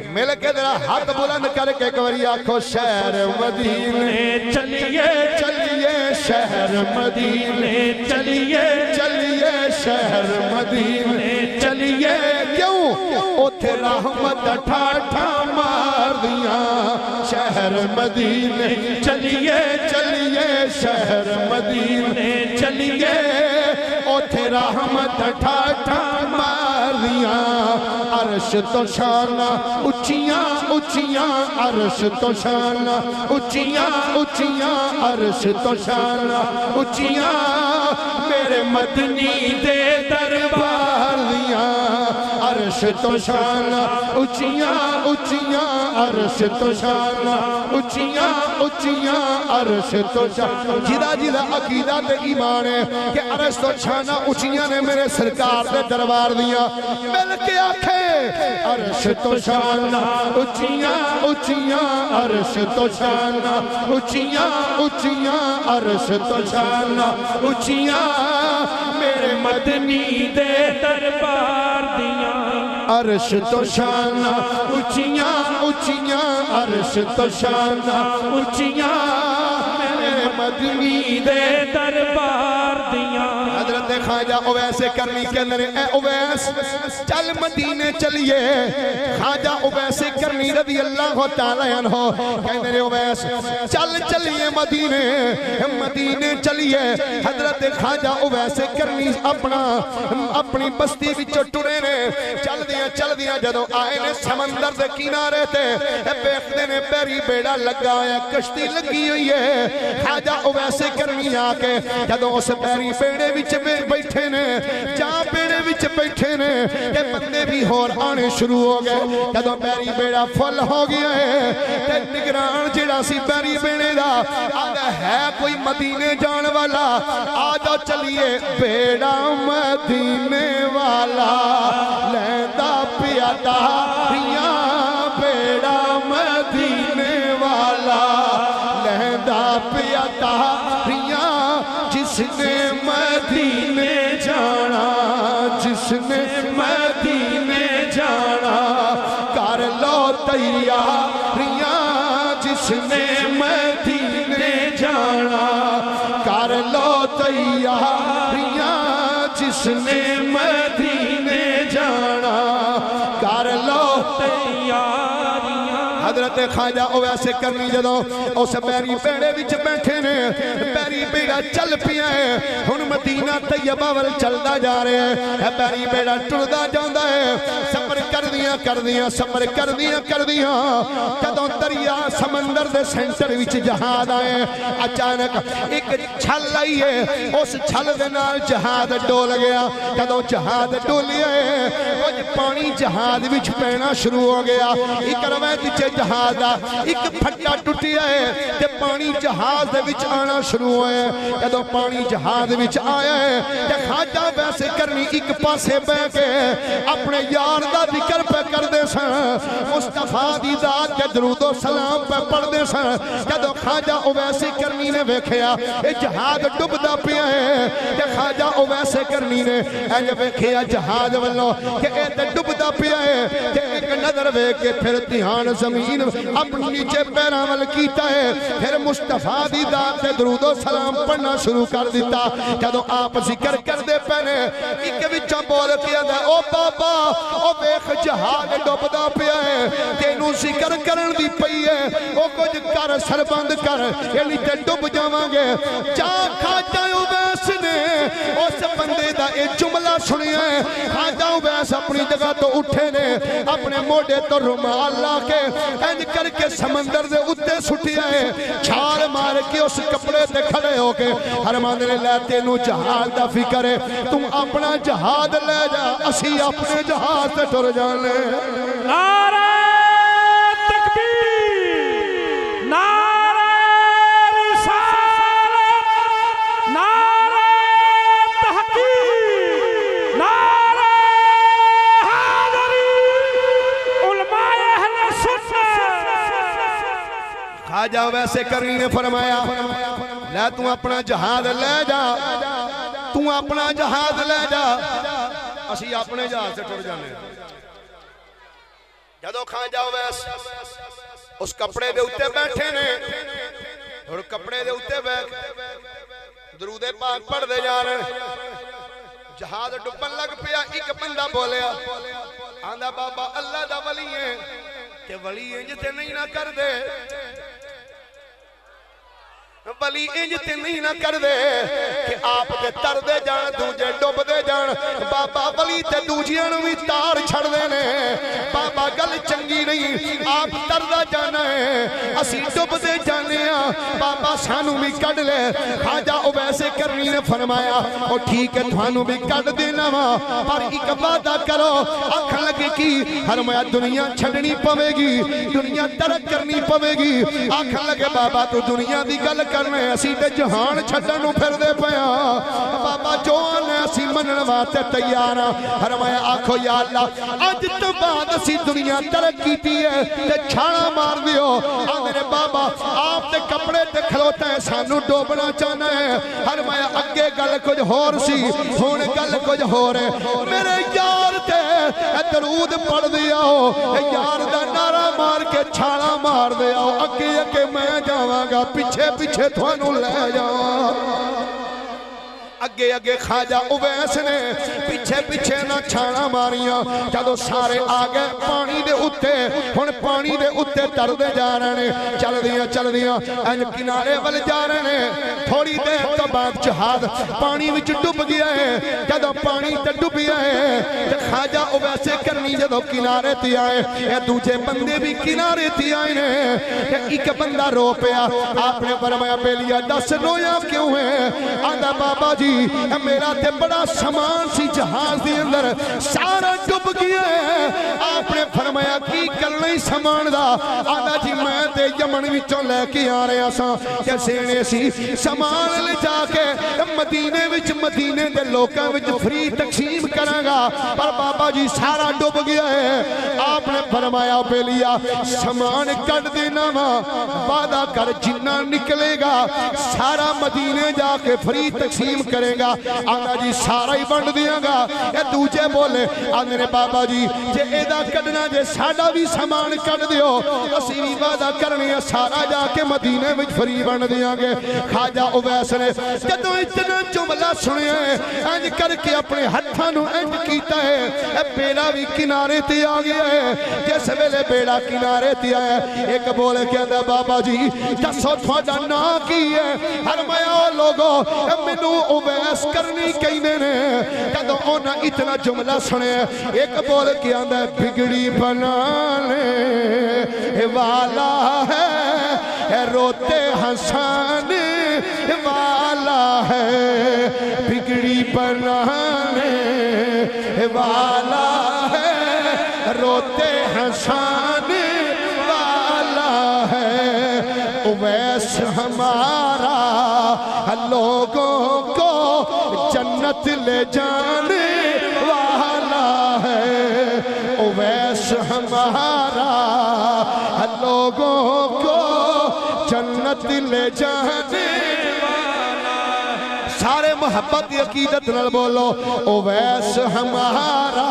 مل کے درہ ہاتھ بلند کر کے کوری آنکھو شہر مدینے چلیے چلیے شہر مدینے چلیے چلیے شہر مدینے چلیے کیوں اوتھے رحمت ٹھاٹھا مار دیاں شہر مدینے چلیے چلیے شہر مدینے چلیے اوتھے رحمت ٹھاٹھا مار دیاں عرش تو شانہ اچیاں اچیاں عرش تو شانہ اچیاں اچیاں عرش تو شانہ اچیاں میرے مدنی دے دربار دیاں عرش تو شانہ اچیاں اچیاں عرش تو شانہ اچیاں اچیاں عرش تو شانہ جدہ جدہ عقیدہ تے ایمان ہے کہ عرش تو شانہ اچیاں نے میرے سرکار دے دربار دیا مل کے آکھے عرش تو شانہ اچیاں اچیاں عرش تو شانہ اچیاں اچیاں عرش تو شانہ اچیاں میرے مدنی دے دربار دیاں عرش تو شانہ اچیاں اچیاں عرش تو شانہ اچیاں میرے مدنی دے دربار دیاں حضرت خواجہ اویس کرنی کے اندر اے اویس چل مدینے چلیے خواجہ اویس کرنی رضی اللہ تعالیٰ عنہ کہنے رہے اویس چل چلیے مدینے چلیے حضرت خواجہ اویس کرنی اپنی بستی وچوں ٹرے نے چل دیا جدوں آئے نے سمندر دے کنارے تے بیٹھتے نے پیری بیڑا لگا ہے کشتی لگی ہوئی ہے خواجہ اویس کرنی آکے جدوں اس پیری بیڑے وچ بیٹھے نے جہاں بیڑے وچ بیٹھے نے تے بندے بھی ہور آنے شروع ہو گئے جدوں پیری بیڑا فل ہو گیا ہے تے نگران جڑا سی پیری بیڑے دا آدھا ہے کوئی مدینے جان والا آجا چلیے بیڑا مدینے والا لیندہ پیادا ریاں بیڑا مدینے والا لیندہ پیادا ریاں جس نے مدینے جانا جس نے مدینے جانا کر لو تیاریاں جس نے مدینے جانا کر لو تیاریاں جس نے مدینے جانا کر لو تیاریاں حضرت خواجہ اویس کرنی جدوں اس پیری بیڑے وچ بیٹھے نے پیری بیڑا چل پیا ہے ہن مدینہ طیبہ ول چلدا جا رہا ہے پیری بیڑا ٹردا جاندا ہے سفر کردیاں جدوں دریا سمندر دے سینٹر وچ جہاز آئے اچانک ایک چھل آئی ہے اس چھل دے نال جہاز ڈول گیا جدوں جہاز ڈولیا ہے کچھ پانی جہاز وچ پینا شروع ہو گیا ایک روایت وچ جہاز دا ایک پھٹا ٹوٹیا ہے تے پانی جہاز دے وچ آنا شروع ہویا ہے جدوں پانی جہاز وچ آیا ہے تے خواجہ اویس کرنی ایک پاسے بیٹھ کے اپنے یار دا ذکر پہ کردے سن مصطفیٰ دی ذات تے درود و سلام پہ پڑھدے سن جدوں خواجہ اویس کرنی نے ویکھیا اے جہاز ڈوبدا پیا ہے تے خواجہ اویس کرنی نے انج ویکھیا جہاز والوں کہ اے تے ڈوبدا پیا ہے تے ایک نظر ویکھ کے پھر دھیان زمین اپنی نیچے پیراں ول کیتا ہے پھر مصطفیٰ دی ذات تے درود و سلام پڑھنا شروع کر دیتا جدوں آپ ذکر کردے پے نے ایک وچوں بول کے آندا او بابا او ویکھ جہاز ڈوبدا پیا ہے تینوں ذکر کرن دی پئی ہے او کچھ کر سر بند کر یعنی تے ڈوب جاواں گے جا خواجہ اویس نے اس بندے دا اے جملہ سنیا ہے خواجہ اویس اپنی جگہ تو اٹھے نے اپنے موڈے تو رومال لا کے انج کر کے سمندر دے اتے سٹیا ہے چھال مار کے اس کپڑے تے کھڑے ہو کے فرمان نے لے تینوں جہاز دا فکر ہے تم اپنا جہاز لے جا اسی اپنے جہاز تے ٹر جانے نعرہ تکبیر نعرہ رسالت نعرہ تحقیق نعرہ حیدری علماء اہل سنت خواجہ اویس کرنی نے فرمایا لے تم اپنا جہاز لے جا تم اپنا جہاز لے جا اسی اپنے جہاز سے ٹر جانے جدو خواجہ اویس اس کپڑے دے اتے بیٹھے نے اور کپڑے دے اتے بیٹھ درود پاک پڑھ دے جا رہے جہاز ڈبن لگ پیا ایک بندہ بولیا آندہ بابا اللہ دا ولی ہے کہ ولی انجتے نہیں نہ کر دے ولی انجتے نہیں نہ کر دے کہ آپ دے تر دے جان دوجے ڈوب دے جان بابا ولی تے دوجیاں نو بھی تار چھڑ دے نے بابا گل چنگی نہیں آپ تر دا جانا ہے اسی ڈوب دے جانے ہاں بابا سانو بھی کڑ لے خواجہ اویس کرنی نے فرمایا او ٹھیک ہے تھانو بھی کڑ دینا ماں پر ایک وعدہ کرو آنکھ لگے کی فرمایا دنیا چھڑنی پوے گی دنیا ترک کرنی پوے گی آنکھ لگے بابا تو دنیا دی گل کرنے اسی تے جہان چھڑنو پھر دے پیا بابا جو آنے اسی منن واتے تیارا فرمایا آنکھو یا اللہ آج تو بعد اسی دنیا دیاں ترک کیتی ہے تے چھاڑا مار دیو آندے بابا آپ تے کپڑے تے کھلوتا ہے سانو ڈوبنا چاہنا ہے فرمایا اگے گل کچھ ہور سی ہن گل کچھ ہور ہے میرے یار تے درود پڑھ دیا ہو یار دا نعرہ مار کے چھاڑا مار دیا ہو اگے اگے میں جاواں گا پیچھے پیچھے تھانو لے جاواں اگے اگے خواجہ اویس نے پیچھے پیچھے نہ چھانا ماریاں جدو سارے آگے پانی دے اتے ہن پانی دے اتے تردے جا رہے ہیں چل دیاں این کنارے وال جا رہے ہیں تھوڑی دیر تو بعد جہاد پانی وچ ڈوب گیا ہے جدو پانی تے ڈوب گیا ہے تے خواجہ اویس کرنی جدو کنارے تے آئے اے دوجے بندے بھی کنارے تے آئے نے تے ایک بندہ رو پیا آپ نے فرمایا بیلیا دس رویا کیوں ہے آندا بابا جی میرا تے بڑا سامان سی جہاز دے اندر سارا ڈوب گیا ہے آپ نے فرمایا کی کرنا ہی سامان دا آدھا جی میں تے یمن وچوں لے کے آ رہے آساں کہ سینے سی سامان لے جا کے مدینے دے لوکاں وچ فری تقسیم کراں گا پر بابا جی سارا ڈوب گیا ہے آپ نے فرمایا بیلیا سامان کٹ دینا وعدہ کر جنہ نکلے گا سارا مدینے جا کے فری تقسیم کرے گا آنا جی سارا ہی بند دیا گا اے دوجے بولے آنے نے بابا جی جے ایدہ کڑنا جے ساڑا بھی سامان کڑ دیو اسی بھی وعدہ کرنی ہے سارا جا کے مدینے میں فری بند دیا گے خواجہ اویس نے جدو اتنا جملہ سنے ہیں انج کر کے اپنے ہتھانو انج کیتا ہے اے بیڑا بھی کنارے تے آ گیا ہے جیسے ویلے بیڑا کنارے تے آیا ہے ایک بولے کہتا بابا جی دسو تھوڑا نا کی ہے فرمایا لوگو منو اویس کرنی کہنے نے جدو اونا اتنا جملہ سنے ایک بول کے آندہ بگڑی بنانے والا ہے روتے ہنسان والا ہے بگڑی بنانے والا ہے روتے ہنسان والا ہے اویس ہمارا لوگوں کو جنت لے جانے والا ہے اویس ہمارا لوگوں کو جنت لے جانے والا ہے سارے محبت عقیدت نال بولو اویس ہمارا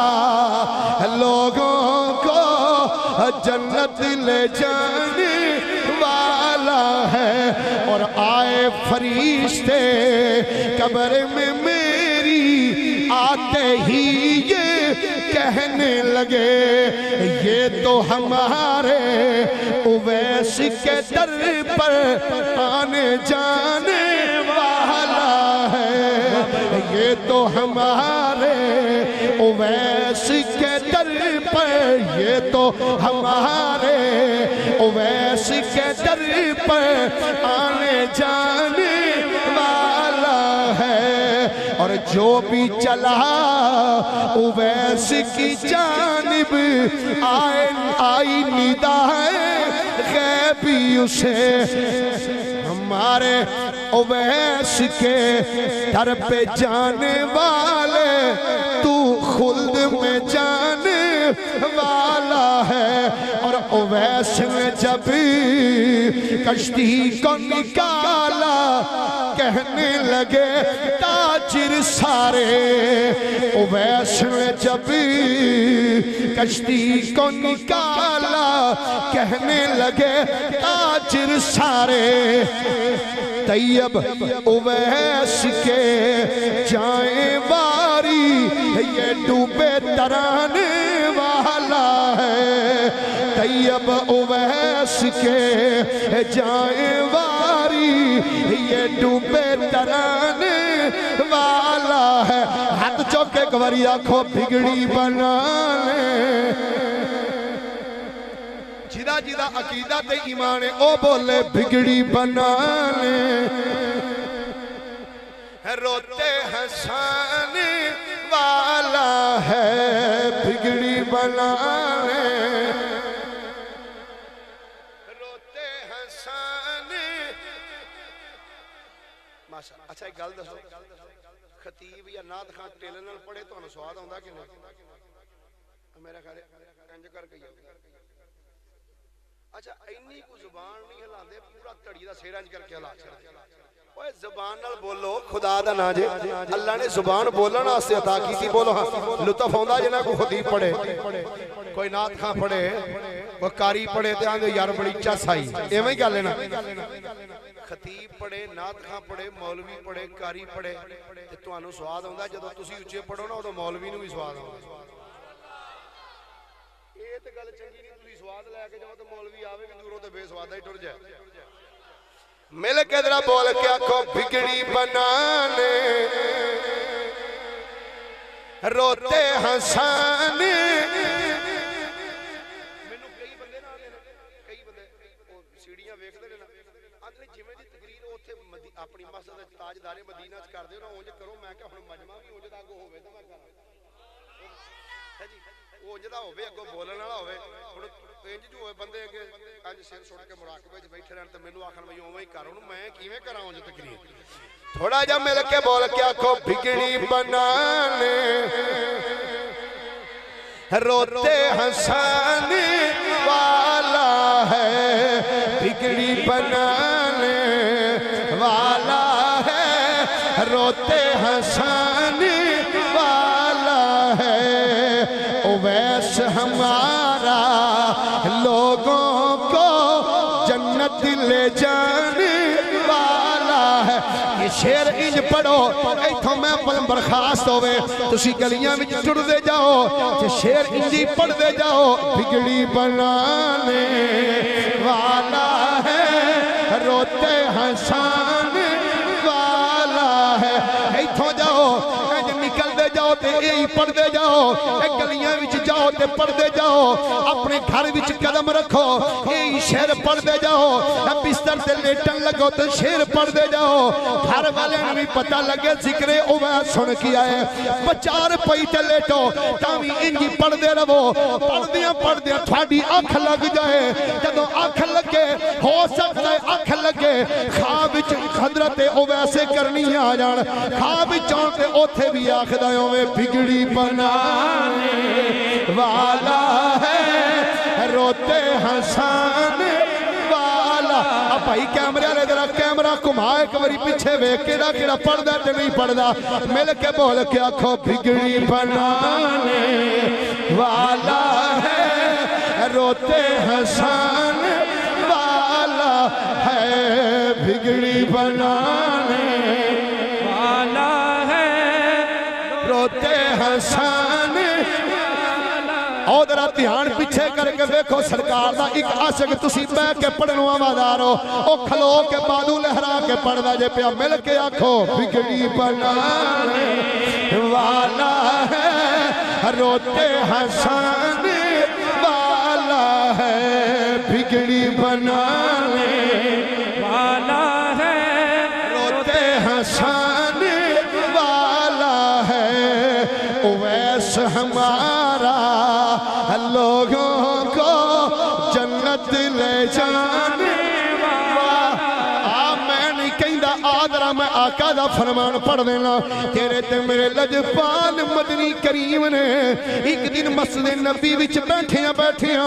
لوگوں کو جنت لے جانے والا ہے اور آئے فرشتے قبر میں میری آتے ہی یہ کہنے لگے یہ تو ہمارے اویس کے در پر آنے جانے والا ہے یہ تو ہمارے اویس کے در پر یہ تو ہمارے اویس کے در پر آنے جانے والا ہے اور جو بھی چلا اویس کی جانب آئی ندائے غیبی اسے ہمارے اویس کے در پہ جانے والے تو خلد میں جانے والا ہے اور اویس نے جب کشتی کو نکالا کہنے لگے تاجر سارے اویس نے جب کشتی کو نکالا کہنے لگے تاجر سارے طیب اویس کے جائیں باری یہ ڈوبے ترانے والا ہے طیب اویس کے جائیں باری یہ ڈوبے ترانے والا ہے ہاتھ چوکے گوری آنکھوں بگڑی بنانے جدا جدا عقیدہ تے ایمان او بولے بگڑی بنانے روتے ہنسان والا ہے بگڑی بنانے روتے ہنسان ماشاءاللہ اچھا ایک گل دسو خطیب یا نعت خان ٹیلے نال پڑھے تو سواد آندا کہ نہیں میرا خیال انج کر کے اچھا اینی کو زبان نہیں ہلاندے پورا تڑی دا سیر انج کر کے ہلا چھڑ اوے زبان نال بولو خدا دا نا جے اللہ نے زبان بولن واسطے عطا کیتی بولو ہاں لطف ہوندا جنا کو خطیب پڑھے کوئی نعت خاں پڑھے کوئی قاری پڑھے تے آندے یار بڑی چس آئی ایویں گل ہے نا خطیب پڑھے نعت خاں پڑھے مولوی پڑھے قاری پڑھے تے تانوں سواد ہوندا جدوں تسی اونچے پڑھو نا اودوں مولوی نوں بھی سواد ہوندا یہ تے گل چنگی نہیں تسی سواد لے کے جاؤ تے مولوی آوے بھی دوروں تے بے سوادا ہی ٹر جائے مل کے ذرا بول کے آکھو بگڑی بنانے روتے ہنسانے مینوں کئی بندے نہ آندے کئی بندے او سیڑھیاں ویکھدے نے نا آندے جویں دی تقریر اوتھے اپنی مسجد وچ تاجدار مدینہ وچ کردے ہو نا اونج کرو میں کہ ہن مجمع بھی اونج دا اگوں ہوے تے میں کراں ہے جی اونج دا ہوے اگوں بولن والا ہوے ہن انج جو ہوئے بندے کہ اج سر سٹ کے مراقبے وچ بیٹھے رہن تے مینوں آکھن بھئی اوویں ہی کر ہن میں کیویں کراں اونج تقریر تھوڑا جا مل کے بول کے آکھو بگڑی بنانے روتے ہنسانے والا ہے بگڑی بنانے والا ہے روتے ہنسانے والا ہے اویس ہمارا لوگوں کو جنت لے جانے والا ہے یہ شعر انج پڑھو ایتھوں میں پلم برخاست ہوئے تسی گلیاں وچ ٹر دے جاؤ یہ شعر انجی پڑھ دے جاؤ بگڑی بنانے والا ہے روتے ہنسانے والا ہے ایتھوں جاؤ نکل دے جاؤ تے یہی پڑھ دے جاؤ گلیاں وچ جاؤ تے پڑھ دے جاؤ اپنے گھر وچ قدم رکھو یہی شعر پڑھ دے جاؤ بستر تے لیٹن لگو تے شعر پڑھ دے جاؤ گھر والے نے بھی پتہ لگے ذکر اویس سن کیا ہے بچار پئی تے لیٹو تاوی انجی پڑھ دے رہو پڑھ دیاں تھوڑی اکھ لگ جائے جدوں اکھ لگے ہو سکتا ہے اکھ لگے خواب وچ حضرت اویس کرنی آ جان خواب وچ آن تے اوتھے بھی آکھدا ہوے بگڑی بنانے والا ہے روتے ہنسانے والا اب بھائی کیمرے والے ذرا کیمرہ گھما ایک باری پیچھے ویکھ کے کیڑا پڑھدا تے نہیں پڑھدا مل کے بول کے آکھو بگڑی بنانے والا ہے روتے ہنسانے والا ہے بگڑی بنانے والا ہے روتے ہنسانے اور ذرا دھیان پیچھے کر کے دیکھو سرکار دا ایک عاشق تسی بیٹھ کے پڑھنو آوازدار ہو او کھلو کے بادو لہرا کے پڑھدا جے پیا مل کے آکھو بگڑی بنانے والا ہے روتے ہنسانے والا ہے بگڑی بنانے والا ہے روتے ہنسانے والا ہے اویس ہمارا لوگوں کو جنت لے جانے آدھرا میں آقا دا فرمان پڑھ دینا تیرے تے میرے لجپال مدنی کریم نے ایک دن مسجد نبی وچ بیٹھیاں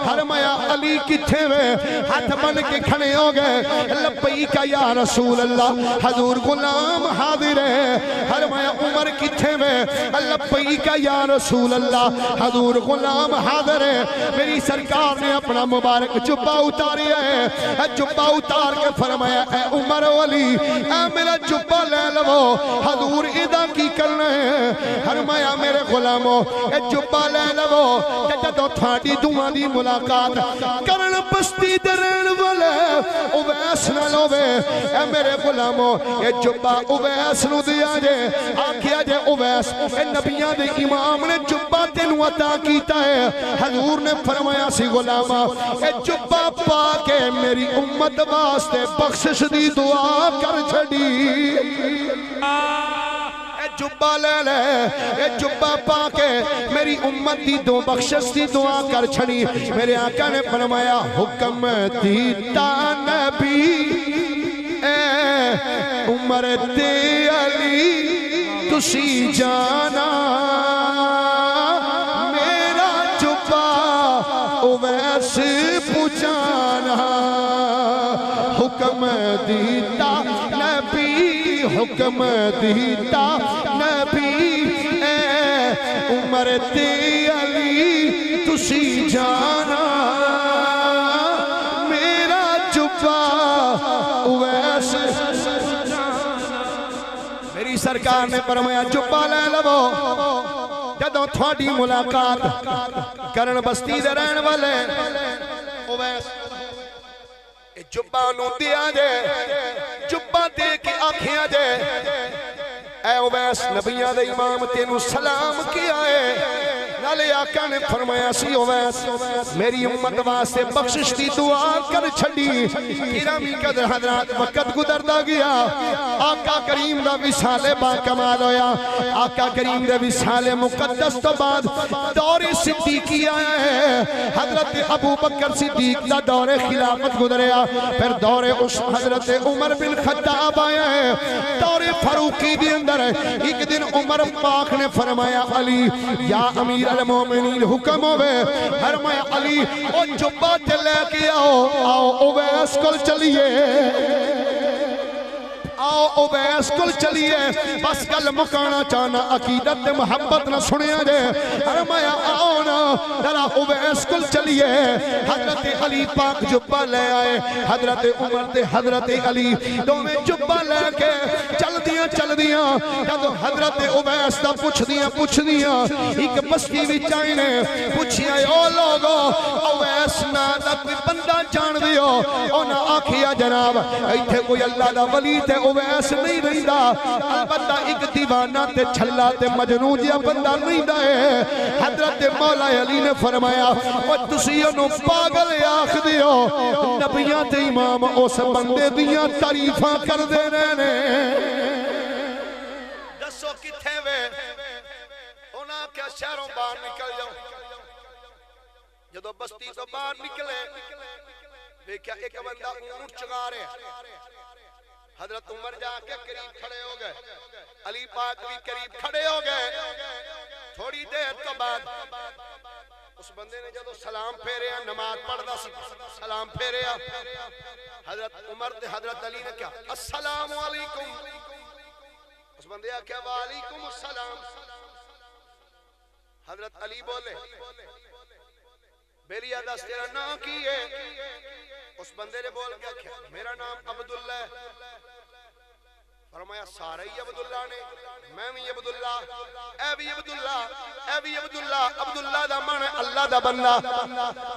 فرمایا علی کتھے وے ہاتھ بن کے کھڑے ہو گئے لبیک یا رسول اللہ حضور غلام حاضر ہے فرمایا عمر کتھے وے لبیک یا رسول اللہ حضور غلام حاضر ہے میری سرکار نے اپنا مبارک جبہ اتاری ہے جبہ اتار کے فرمایا اے عمر علی اے میرا جبہ لے لو حضور ادا کی کرنا ہے فرمایا میرے غلاموں اے جبہ لے لو جدوں تھاڈی دعا دی ملاقات کرن بستی درن والے اویس نہ لوے اے میرے غلاموں اے جبہ اویس نو دیا جے آکھیا جے اویس اے نبیاں دے امام نے جبہ تینوں عطا کیتا ہے حضور نے فرمایا سی غلامہ اے جبہ پا کے میری امت واسطے بخشش دی دعا کر چھڑی اے جبہ لے لے اے جبہ پا کے میری امت دی دو بخشش دی دعا کر چھڑی میرے آقا نے فرمایا حکم دیتا نبی اے عمر تے علی تسی جانا میرا جبہ اویس پوچھانا حکم دیتا نبی حکم دیتا نبی اے عمر تے علی تسی جانا میرا جبا اویس میری سرکار نے فرمایا جبا لے لو جدوں تھوڑی ملاقات کرن بستی دے رہن والے اویس جبا نو دیا جے جبا دے کے آکھیا جے اے اویس نبیہ دے امام تینو سلام کیا ہے نالے آقا نے فرمایا سی اویس میری امت واسطے بخشش دی دعا کر چھڑی گرامی قدر حضرات وقت گزردا گیا آقا کریم دا وصال با کمال ہویا آقا کریم دے وصال مقدس تو بعد دور صدیقی آیا ہے حضرت ابو بکر صدیق دا دور خلافت گزریا پھر دور حضرت عمر بن خطاب آیا ہے دور فاروقی دی اندر ایک دن عمر پاک نے فرمایا علی یا امیر المومنین حکم ہوئے فرمایا علی او جبا چلے کے آؤ اویس کل چلیے آؤ اویس کل چلیے بس کل مکانا چاہنا عقیدت محبت نہ سنیا جے فرمایا آؤ نا ذرا اویس کل چلیے حضرت علی پاک جبا لے آئے حضرت عمر تے حضرت علی دو میں جبا لے کے چل دیاں جب حضرت اویس دا پوچھ دیاں ایک بستی بھی چاہینے پوچھیا او لوگو اویس نا دا کوئی بندہ جان دیو اونا آکھیا جناب ایتھے کوئی اللہ دا ولی تے اویس نہیں رہندا البتہ ایک دیوانہ تے چھلا تے مجنون جیا بندہ نہیں دائے حضرت مولا علی نے فرمایا او تسی انو پاگل آکھ دیو نبیاں تے امام اس بندے دیاں تعریفاں کر دے رہنے دسو کتھے وے انہاں کیا شہروں باہر نکل جاؤ جدو بستی تو باہر نکلے دیکھا ایک بندہ اونٹ چگا رہے حضرت عمر جا کے قریب کھڑے ہو گئے علی پاک بھی قریب کھڑے ہو گئے تھوڑی دیر تو بعد اس بندے نے جدو سلام پھیریا نماز پڑھ دا سلام پھیریا حضرت عمر تے حضرت علی نے کیا السلام علیکم اس بندے کیا وعلیکم السلام حضرت علی بولے بیلی دس تیرا نام کی ہے اس بندے نے بول گیا کیا میرا نام عبداللہ ہے فرمایا سارے ہی عبداللہ نے میں بھی عبداللہ اے بھی عبداللہ اے بھی عبداللہ عبداللہ دا معنی اللہ دا بندہ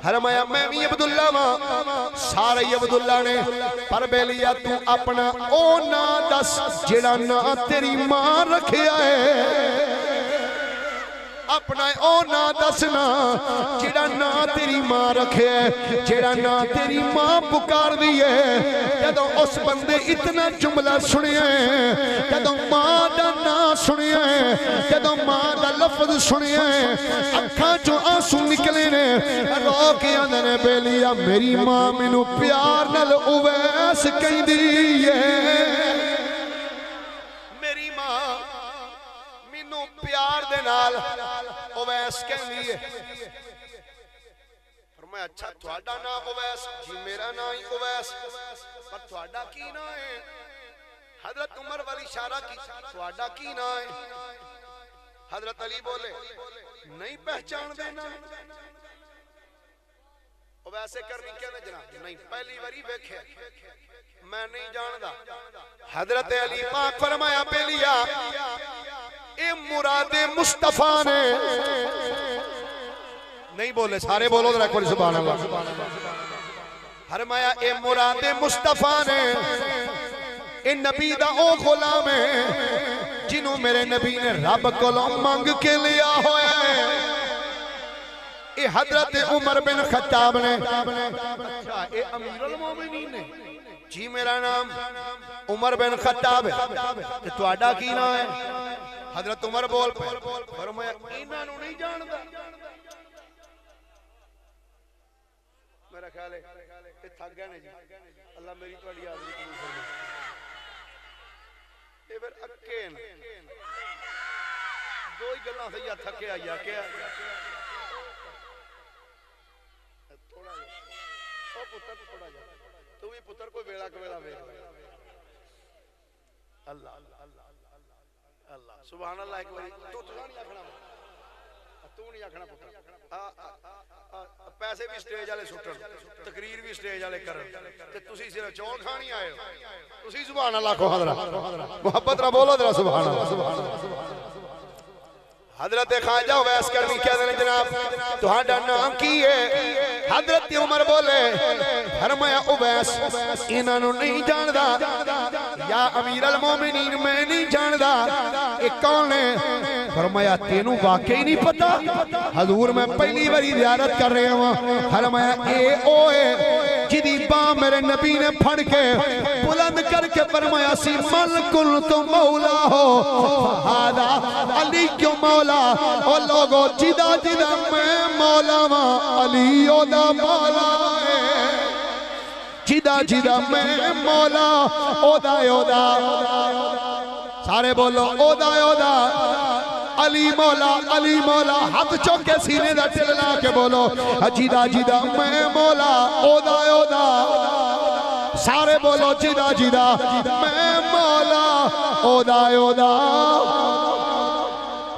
فرمایا میں بھی عبداللہ ماں سارے ہی عبداللہ نے پر بیلیا تو اپنا او نا دس جڑا نا تیری ماں رکھیا ہے اپنا او نا دسنا جڑا نا تیری ماں رکھے جڑا نا تیری ماں پکار دیئے جدو اس بندے اتنا جملہ سنیا ہے جدو ماں دا نا سنیا ہے جدو ماں دا لفظ سنیا ہے اکھاں جو آنسو نکلے نے رو کے اندر بیلیا میری ماں مینو پیار نل اویس کہیں دیئے میری ماں مینو پیار دے نال اویس کہیں دیئے فرمایا اچھا تھوڑا نا اویس جی میرا نا ہی اویس پر تھوڑا کی نا ہے حضرت عمر والی اشارہ کی تھوڑا کی نا ہے حضرت علی بولے نہیں پہچان دینا اویسے کرنی کیا نے جناب نہیں پہلی واری بیکھے میں نہیں جاندہ حضرت علی پاک فرمایا بیلیا اے مراد مصطفیٰ نے نہیں بولے سارے بولو ذرا کوئی سبحان اللہ فرمایا اے مراد مصطفیٰ نے اے نبی دا او غلام ہے جنہوں میرے نبی نے رب کو مانگ کے لیا ہوئے اے حضرت عمر بن خطاب نے اچھا اے امیر المومنین نے جی میرا نام عمر بن خطاب ہے تو آڈا کی نا ہے حضرت عمر بول فرمایا انہاں نو نہیں جاندا میرا خیال ہے یہ تھک گئے نے جی اللہ میری تواڈی حاضری قبول فرمائے اے پھر اکین دو ہی گلاں سے یا تھکے آیا کیا پتر تھوڑا جا تو بھی پتر کوئی ویلا کویلا ویلا اللہ اللہ سبحان اللہ ایک باری تو نہیں آکھنا تو نہیں آکھنا پتر پیسے بھی سٹیج والے سٹن تقریر بھی سٹیج والے کرن تے تسی صرف چول کھانی آئے ہو تسی سبحان اللہ کو حضرت محبت نہ بولو ذرا سبحان اللہ حضرت خواجہ اویس کرنی کیا دیں جناب تہاڈا نام کی ہے حضرت عمر بولے فرمایا اویس انہاں نوں نہیں جاندا یا امیر المومنین میں نہیں جاندا اے کون ہے فرمایا تینوں واقعی نہیں پتا حضور میں پہلی باری زیارت کر رہے ہوں فرمایا اے اوے جدی باں میرے نبی نے پھڑ کے بلند کر کے فرمایا سی من کنت مولا ہو فہذا علی کیوں مولا او لوگو جدا جدا میں مولا ماں علی او دا مولا ہے جدا جدا میں مولا او دا سارے بولو او دا علی مولا ہاتھ چوکے سینے دا ٹلنا کے بولو جدا جدا میں مولا او دا سارے بولو جدا جدا میں مولا او دا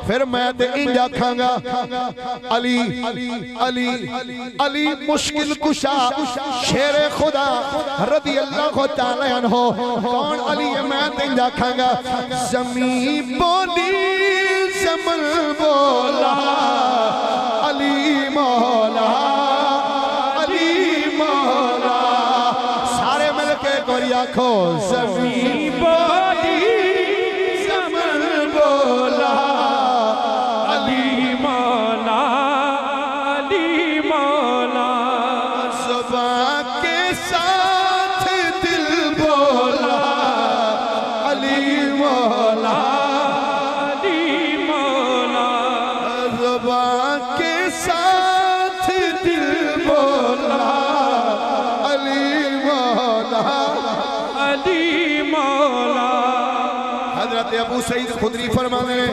پھر میں تے انجا کھانگا علی مشکل کشا شیر خدا رضی اللہ تعالیٰ عنہ کون علی ہے میں تے انجا کھانگا زمین بولی زمن بولا علی مولا سارے مل کے کوئی آنکھو زمین بولی زمن بولا ابو سعید خدری فرمانے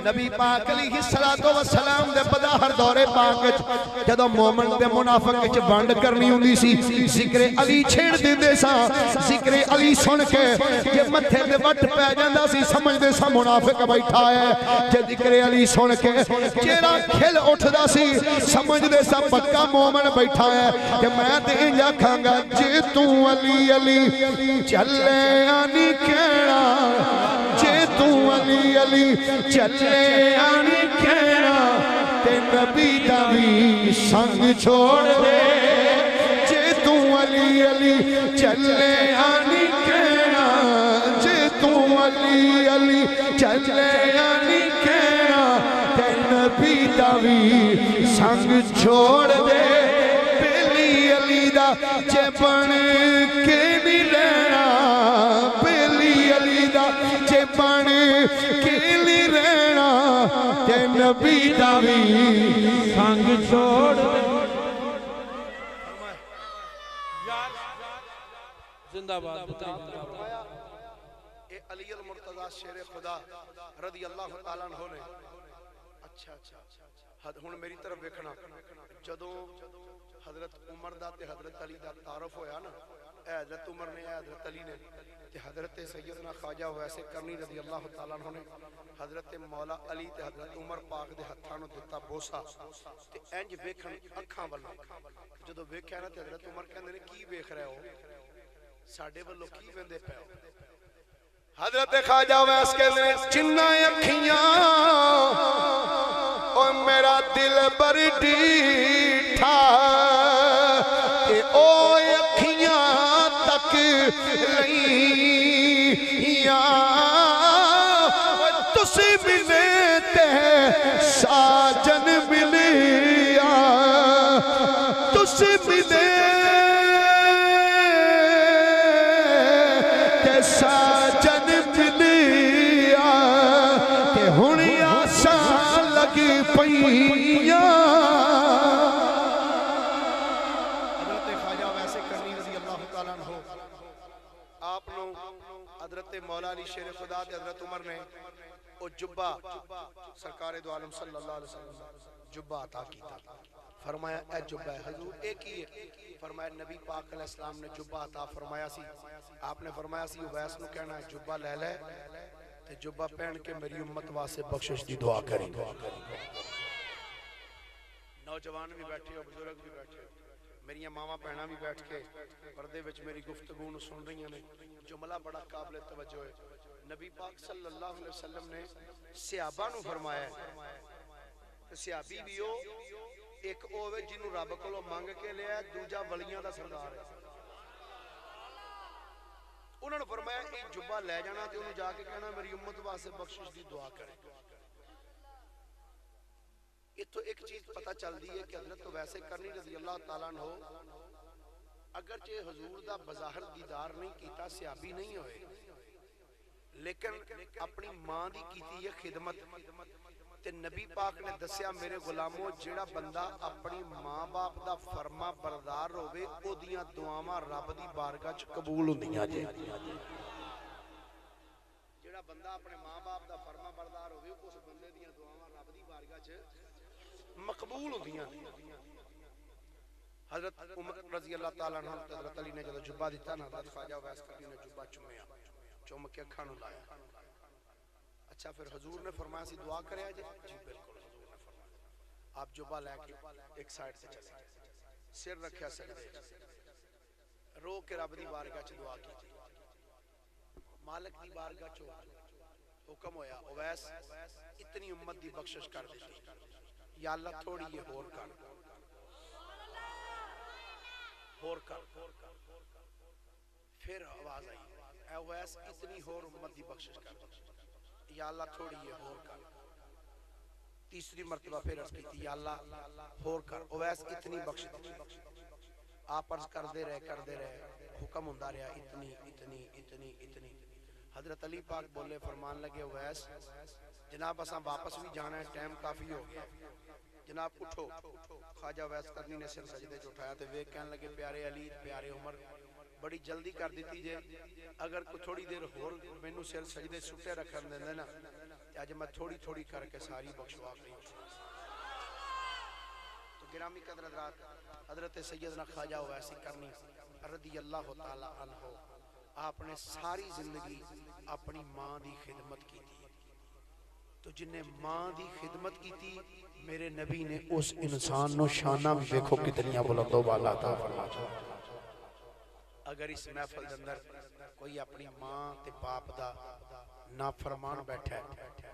نبی پاک علیہ السلام دے پدا ہر دورے پاک جدو مومن دے منافق بانڈ کرنی ہوندی سی ذکر علی چھیڑ دے دے سا ذکر علی سن کے یہ متھے دے وٹ پہ جاندہ سی سمجھ دے سا منافق بیٹھا ہے جے ذکر علی سن کے چیرا کھل اٹھ دا سی سمجھ دے سا پکا مومن بیٹھا ہے کہ میں تے انجا کھانگا جے تو علی چلے آنی کہنا جے تو علی چلے آنی کہنا تے نبی دا بھی سنگ چھوڑ دے جے تو علی چلے آنی کہنا جے تو علی چلے آنی کہنا تے نبی دا بھی سنگ چھوڑ دے پہلی علی دا جے بن کے نہیں رہنا پہلی علی دا جے بن کے نہیں رہنا تے نبی دا بھی سنگ چھوڑ دے زندہ باد اے علی المرتضی شیر خدا رضی اللہ تعالیٰ عنہ نے اچھا ہن میری طرف ویکھنا جدوں حضرت عمر دا تے حضرت علی دا تعارف ہویا نا اے حضرت عمر نے اے حضرت علی نے تے حضرت سیدنا خواجہ ویسے کرنی رضی اللہ تعالیٰ عنہ نے حضرت مولا علی تے حضرت عمر پاک دے ہتھاں نوں دتا بوسا تے انج ویکھن اکھاں والوں جدوں ویکھیا نا تے حضرت عمر کہندے نے کی ویکھ رہے ہو ساڈے والوں کی ویندے پے ہو حضرت خواجہ ویس کہندے نے جنہ اکھیاں او میرا دل بر ڈیٹھا کہ او اکھیاں تک لئیاں تسی ملے تے ساجن ملیا تسی ملے تے ساجن ملیا کہ ہونی آسان لگی پئیاں حضرت مولا علی شیر خدا تے حضرت عمر نے او جبہ سرکار دو عالم صلی اللہ علیہ وسلم جبہ عطا کیتا فرمایا اے جبہ ہے حضور ایک ہی ہے. فرمایا نبی پاک علیہ السلام نے جبہ عطا فرمایا سی. آپ نے فرمایا سی اویس نو کہنا ہے جبہ لے لے تے جبہ پہن کے میری امت واسطے بخشش دی دعا کریں. نوجوان بھی بیٹھے ہو, بزرگ بھی بیٹھے ہو, میری ماما بہناں بھی بیٹھ کے پردے وچ میری گفتگو نو سن رہی ہیں. جملہ بڑا قابل توجہ ہے. نبی پاک صلی اللہ علیہ وسلم نے صحابہ نو فرمایا ہے صحابی بھی ہو ایک اوے جنوں رب کولوں منگ کے لیا دوجا ولیاں دا سردار ہے. انہوں نے فرمایا ایک جبہ لے جانا تے انہوں جا کے کہنا میری امت واسطے بخشش دی دعا کرے. یہ تو ایک چیز پتہ چل دی ہے کہ حضرت ویسے کرنی رضی اللہ تعالیٰ عنہ اگرچہ حضور دا بظاہر دیدار نہیں کیتا صحابی نہیں ہوئے لیکن اپنی ماں دی کیتی ہے خدمت. تے نبی پاک نے دسیا میرے غلاموں جڑا بندہ اپنی ماں باپ دا فرما بردار ہوئے او دیاں دعاواں رب دی بارگاہ چ قبول ہوندیاں جے. جڑا بندہ اپنے ماں باپ دا فرما بردار ہوئے اس بندے دیاں دعاواں رب دی بارگاہ چ مقبول ہوندیاں. حضرت عمر رضی اللہ تعالیٰ عنہ حضرت علی نے جب جبہ دیتا نا حضرت خواجہ ویس کرنی نے جبہ چومیا چوم کے کھانو لایا. اچھا پھر حضور نے فرمایا سی دعا کرے آجے. جی بالکل حضور نے فرمایا. آپ جبہ لے کے ایک سائٹ سے چلے سر رکھیا سجدے رو کے رب دی بارگاہ چ دعا کی. مالک دی بارگاہ چ حکم ہویا اویس اتنی امت دی بخشش کر دیتی یا اللہ تھوڑی یہ ہور کر پھر آواز آئی اے اویس اتنی ہور امت دی بخشش کر یا اللہ تھوڑی یہ ہور کر. تیسری مرتبہ پھر عرض کی تھی یا اللہ ہور کر. اویس اتنی بخش دی. آپ عرض کر دے رہے حکم ہوندہ رہا اتنی اتنی اتنی اتنی. حضرت علی پاک بولے فرمان لگے اویس جناب اساں واپس بھی جانا ہے ٹائم کافی ہو گیا جناب اٹھو. خواجہ ویس کرنی نے سر سجدے جو اٹھایا تھے وہ کہنے لگے پیارے علی پیارے عمر بڑی جلدی کر دیتی جے اگر کوئی تھوڑی دیر ہور مینوں سر سجدے سٹے رکھن دیندے نا تے اج میں تھوڑی تھوڑی کر کے ساری بخشوا گئی. تو گرامی قدر حضرات حضرت سیدنا خواجہ ویس کرنی رضی اللہ تعالی عنہ آپ نے ساری زندگی اپنی ماں دی خدمت کی تھی. تو جن نے ماں دی خدمت کی تھی میرے نبی نے اس انسان نو شانہ بھی دیکھو کتنیاں بلند و بالا عطا فرمایا. اگر اس محفل دے اندر کوئی اپنی ماں تے باپ دا نافرمان بیٹھا ہے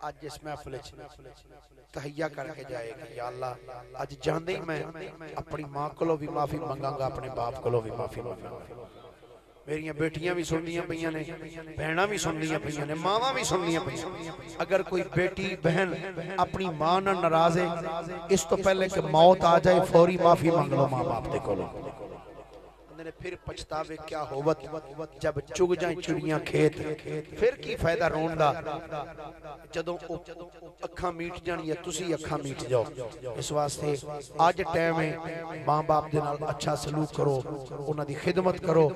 آج اس محفل تہیہ کر کے جائے گا یا اللہ آج جاندے ہی میں اپنی ماں کو بھی معافی منگاں گا اپنے باپ کو بھی معافی منگاں گا. میری بیٹیاں بھی سن لیاں پئیاں نے بہناں بھی سن لیاں پئیاں نے ماواں بھی سن لیاں پئیاں. اگر کوئی بیٹی بہن اپنی ماں نہ ناراض ہے اس تو پہلے کہ موت آ جائے فوری معافی مانگ لو ماں باپ دے کولوں. پھر پچھتاوے کیا ہوت جب چگ جائیں چڑیاں کھیت پھر کی فائدہ روندا جدوں اکھاں میٹ جان یا تسی اکھاں میٹ جاؤ. اس واسطے آج ٹائم ہے ماں باپ دے نال اچھا سلوک کرو انہاں دی خدمت کرو.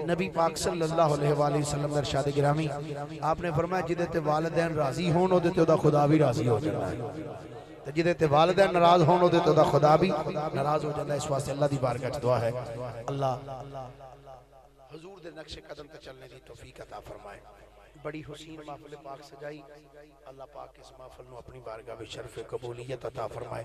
نبی پاک صلی اللہ علیہ وآلہ وسلم ارشاد گرامی آپ نے فرمایا جدے تے والدین راضی ہون اودے تے او دا خدا بھی راضی ہو جاندا ہے جدے تے والدین ناراض ہون اودے تے دا خدا بھی ناراض ہو جاندا ہے. اس واسطے اللہ دی بارگاہ وچ دعا ہے اللہ حضور دے نقش قدم تے چلنے دی توفیق عطا فرمائے. بڑی حسین محفل پاک سجائی اللہ پاک اس محفل نو اپنی بارگاہ وچ شرف قبولیت عطا فرمائے.